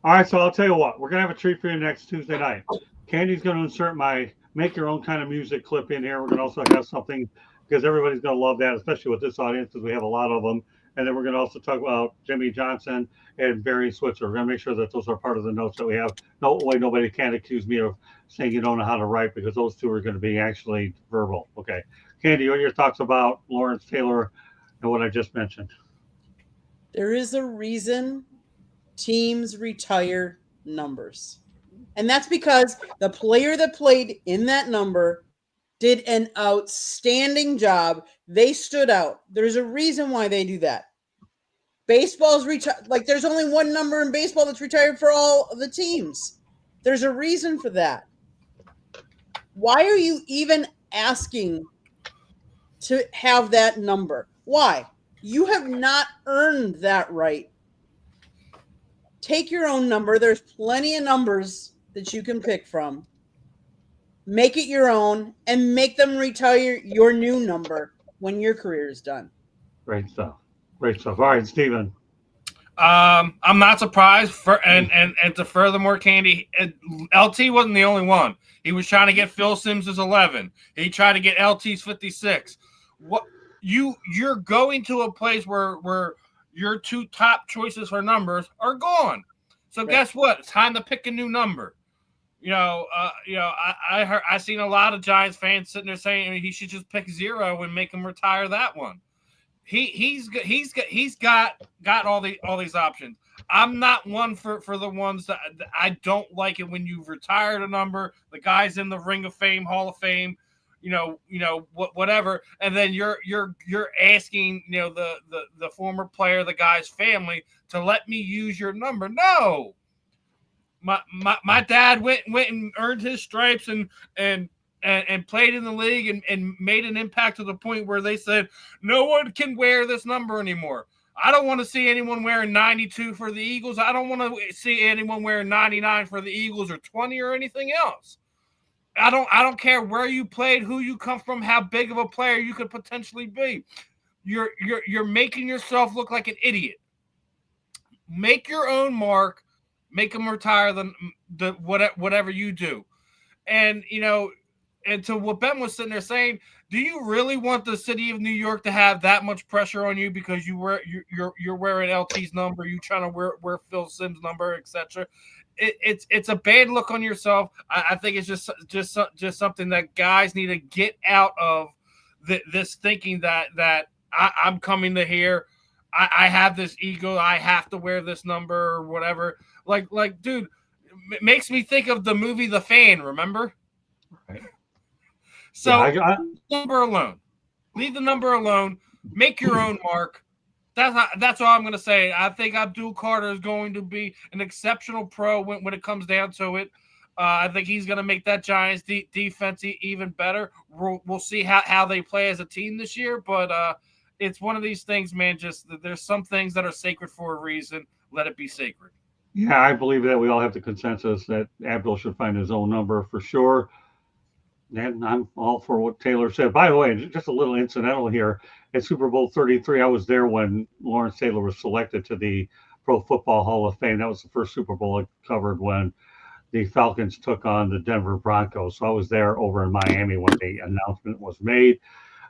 All right, so I'll tell you what. We're going to have a treat for you next Tuesday night. Candy's going to insert my make your own kind of music clip in here. We're going to also have something because everybody's going to love that, especially with this audience because we have a lot of them. And then we're going to also talk about Jimmy Johnson and Barry Switzer. We're going to make sure that those are part of the notes that we have. No way nobody can accuse me of saying you don't know how to write because those two are going to be actually verbal. Okay. Candy, what are your thoughts about Lawrence Taylor and what I just mentioned? There is a reason teams retire numbers. And that's because the player that played in that number did an outstanding job. They stood out. There's a reason why they do that. Baseball's retired. Like there's only one number in baseball that's retired for all of the teams. There's a reason for that. Why are you even asking to have that number? Why? You have not earned that right. Take your own number. There's plenty of numbers that you can pick from. Make it your own and make them retire your new number when your career is done. Great stuff. Great stuff. All right, Steven. I'm not surprised and to furthermore, Candy, LT wasn't the only one. He was trying to get Phil Simms' 11. He tried to get LT's 56. What you're going to a place where your two top choices for numbers are gone. So guess what? It's time to pick a new number. I seen a lot of Giants fans sitting there saying he should just pick 0 and make him retire that one. He's got all these options. I'm not one for the ones that I don't like it when you've retired a number. The guy's in the Ring of Fame, Hall of Fame, whatever, and then you're asking the former player, the guy's family, to let me use your number. No. My dad went and earned his stripes and played in the league and made an impact to the point where they said no one can wear this number anymore. I don't want to see anyone wearing 92 for the Eagles. I don't want to see anyone wearing 99 for the Eagles or 20 or anything else. I don't care where you played, who you come from, how big of a player you could potentially be. You're making yourself look like an idiot. Make your own mark. Make them retire the whatever you do. And and to what Ben was sitting there saying, do you really want the city of New York to have that much pressure on you because you're wearing LT's number, you trying to wear Phil Simms' number, etc. It's a bad look on yourself. I think it's just something that guys need to get out of this thinking that I'm coming to here. I have this ego. I have to wear this number or whatever. Like, dude, it makes me think of the movie The Fan. Remember? Right. So, number alone. Leave the number alone. Make your own mark. That's all I'm going to say. I think Abdul Carter is going to be an exceptional pro when it comes down to it. I think he's going to make that Giants defense even better. We'll see how they play as a team this year, but it's one of these things, man. Just there's some things that are sacred for a reason. Let it be sacred. Yeah, I believe that we all have the consensus that Abdul should find his own number for sure. And I'm all for what Taylor said. By the way, just a little incidental here. At Super Bowl 33, I was there when Lawrence Taylor was selected to the Pro Football Hall of Fame. That was the first Super Bowl I covered when the Falcons took on the Denver Broncos. So I was there over in Miami when the announcement was made.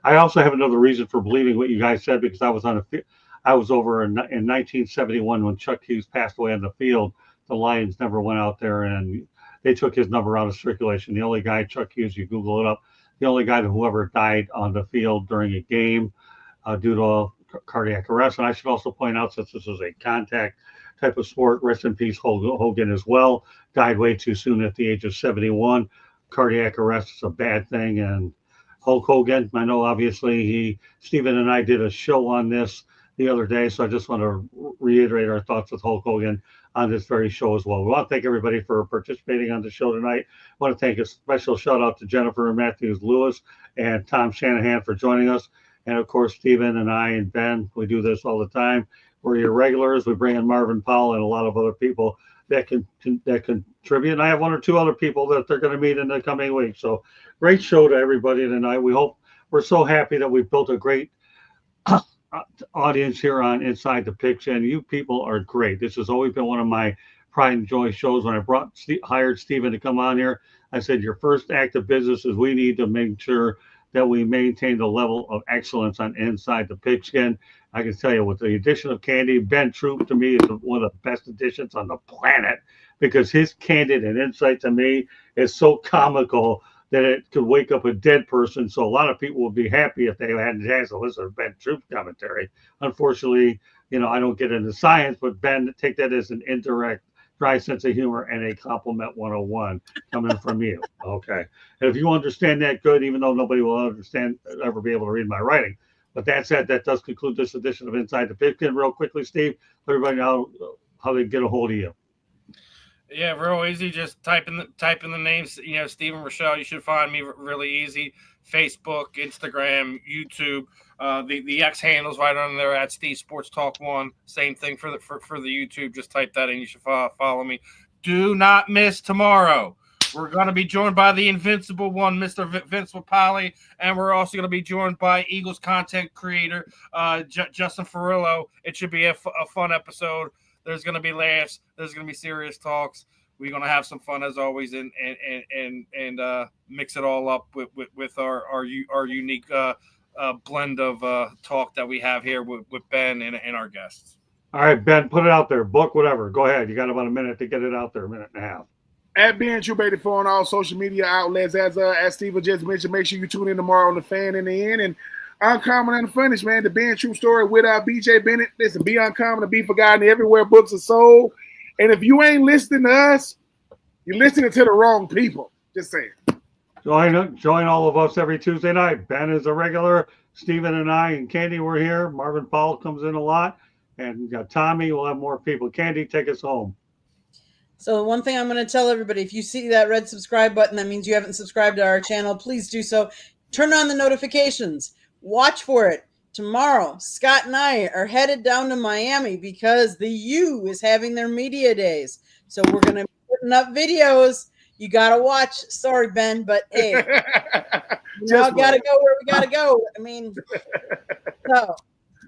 I also have another reason for believing what you guys said because I was over in 1971 when Chuck Hughes passed away on the field. The Lions never went out there and they took his number out of circulation. The only guy, Chuck Hughes, you Google it up, the only guy who ever died on the field during a game due to cardiac arrest. And I should also point out, since this is a contact type of sport, rest in peace, Hogan as well, died way too soon at the age of 71. Cardiac arrest is a bad thing. And Hulk Hogan, I know obviously Stephen and I did a show on this the other day, so I just want to reiterate our thoughts with Hulk Hogan on this very show as well. We want to thank everybody for participating on the show tonight. I want to thank a special shout out to Jennifer Matthews Lewis and Tom Shanahan for joining us. And of course, Stephen and I and Ben, we do this all the time. We're your regulars. We bring in Marvin Powell and a lot of other people that can contribute. And I have one or two other people that they're going to meet in the coming week. So great show to everybody tonight. We're so happy that we've built a great audience here on Inside the Pigskin. You people are great. This has always been one of my Pride and Joy shows when I hired Stephen to come on here. I said, your first act of business is we need to make sure that we maintain the level of excellence on Inside the Pigskin. I can tell you, with the addition of Candy, Ben Troop to me is one of the best additions on the planet, because his candid and insight to me is so comical that it could wake up a dead person. So a lot of people would be happy if they had a chance to listen to Ben Troop's commentary. Unfortunately, I don't get into science, but Ben, take that as an indirect, dry sense of humor and a compliment 101 coming from you. Okay. And if you understand that, good, even though nobody will ever be able to read my writing. But that said, that does conclude this edition of Inside the Pigskin. Real quickly, Steve, let everybody know how they get a hold of you. Yeah, real easy. Just type in the names. Stephen Rochelle. You should find me really easy. Facebook, Instagram, YouTube. The X handles right on there at Steve Sports Talk 1. Same thing for the YouTube. Just type that in. You should follow me. Do not miss tomorrow. We're going to be joined by the invincible one, Mr. Vince Papali, and we're also going to be joined by Eagles content creator Justin Ferrillo. It should be a fun episode. There's going to be laughs. There's going to be serious talks. We're going to have some fun as always, and mix it all up with our unique blend of talk that we have here with Ben and our guests. All right, Ben, put it out there. Book, whatever. Go ahead. You got about a minute to get it out there, a minute and a half. At Ben Troop 84 on all social media outlets. As Steven just mentioned, make sure you tune in tomorrow on The Fan in the End. And Uncommon and Unfinished, man. The Ben Troop story with BJ Bennett. Listen, be uncommon and be forgotten everywhere books are sold. And if you ain't listening to us, you're listening to the wrong people. Just saying. Join all of us every Tuesday night. Ben is a regular. Steven and I and Candy were here. Marvin Powell comes in a lot. And we got Tommy. We'll have more people. Candy, take us home. So one thing I'm going to tell everybody, if you see that red subscribe button, that means you haven't subscribed to our channel. Please do so. Turn on the notifications. Watch for it. Tomorrow, Scott and I are headed down to Miami because the U is having their media days. So we're going to be putting up videos. You got to watch. Sorry, Ben, but hey, we all got to go where we got to go. So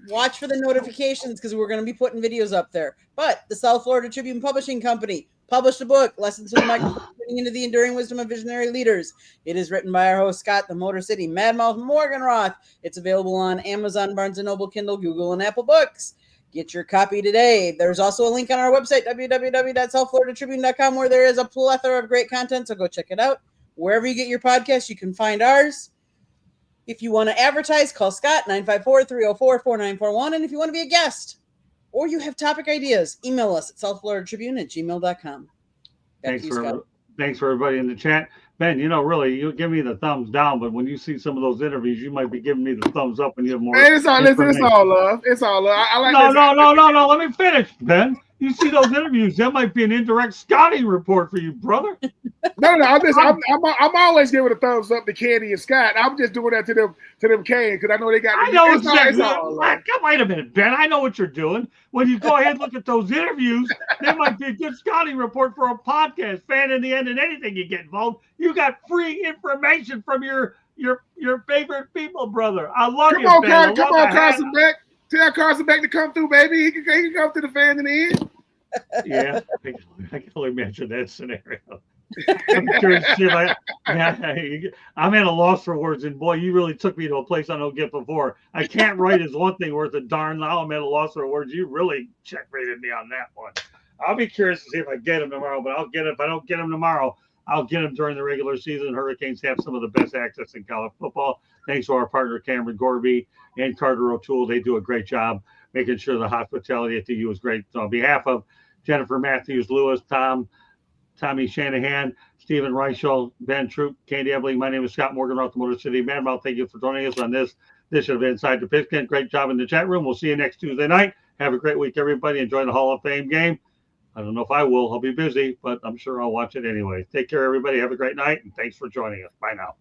watch for the notifications because we're going to be putting videos up there. But the South Florida Tribune Publishing Company published a book, Lessons from the Microphone, Getting into the Enduring Wisdom of Visionary Leaders. It is written by our host, Scott, the Motor City Madmouth Morganroth. It's available on Amazon, Barnes & Noble, Kindle, Google, and Apple Books. Get your copy today. There's also a link on our website, www.southfloridatribune.com, where there is a plethora of great content, so go check it out. Wherever you get your podcast, you can find ours. If you want to advertise, call Scott, 954-304-4941. And if you want to be a guest or you have topic ideas, email us at southfloridatribune@gmail.com. Thanks for everybody in the chat. Ben, really, you give me the thumbs down, but when you see some of those interviews, you might be giving me the thumbs up and you have more. Hey, it's all love. It's all love. I like No. Let me finish, Ben. You see those interviews, that might be an indirect Scotty report for you, brother. No. I'm always giving a thumbs up to Candy and Scott. I'm just doing that to them Kane because I know they got. I know exactly. Wait a minute, Ben. I know what you're doing. When you go ahead and look at those interviews, that might be a good Scotty report for a podcast. Fan in the end, and anything you get involved, you got free information from your favorite people, brother. I love you, Ben. Come on, Carson Beck. Tell Carson Beck to come through, baby. He can come to the Fan in the End. Yeah, I can only imagine that scenario. I'm curious to see I'm at a loss for words, and boy, you really took me to a place I don't get before. I can't write is one thing worth a darn. Now I'm at a loss for words. You really checkmated me on that one. I'll be curious to see if I get him tomorrow, but I'll get him. If I don't get him tomorrow, I'll get him during the regular season. Hurricanes have some of the best access in college football. Thanks to our partner Cameron Gorby and Carter O'Toole. They do a great job making sure the hospitality at the U is great. So on behalf of Jennifer Matthews, Lewis, Tommy Shanahan, Stephen Reichel, Ben Troop, Candy Ebling. My name is Scott Morganroth, the Motor City Madmouth. Thank you for joining us on this edition of Inside the Pigskin. Great job in the chat room. We'll see you next Tuesday night. Have a great week, everybody. Enjoy the Hall of Fame game. I don't know if I will. I'll be busy, but I'm sure I'll watch it anyway. Take care, everybody. Have a great night, and thanks for joining us. Bye now.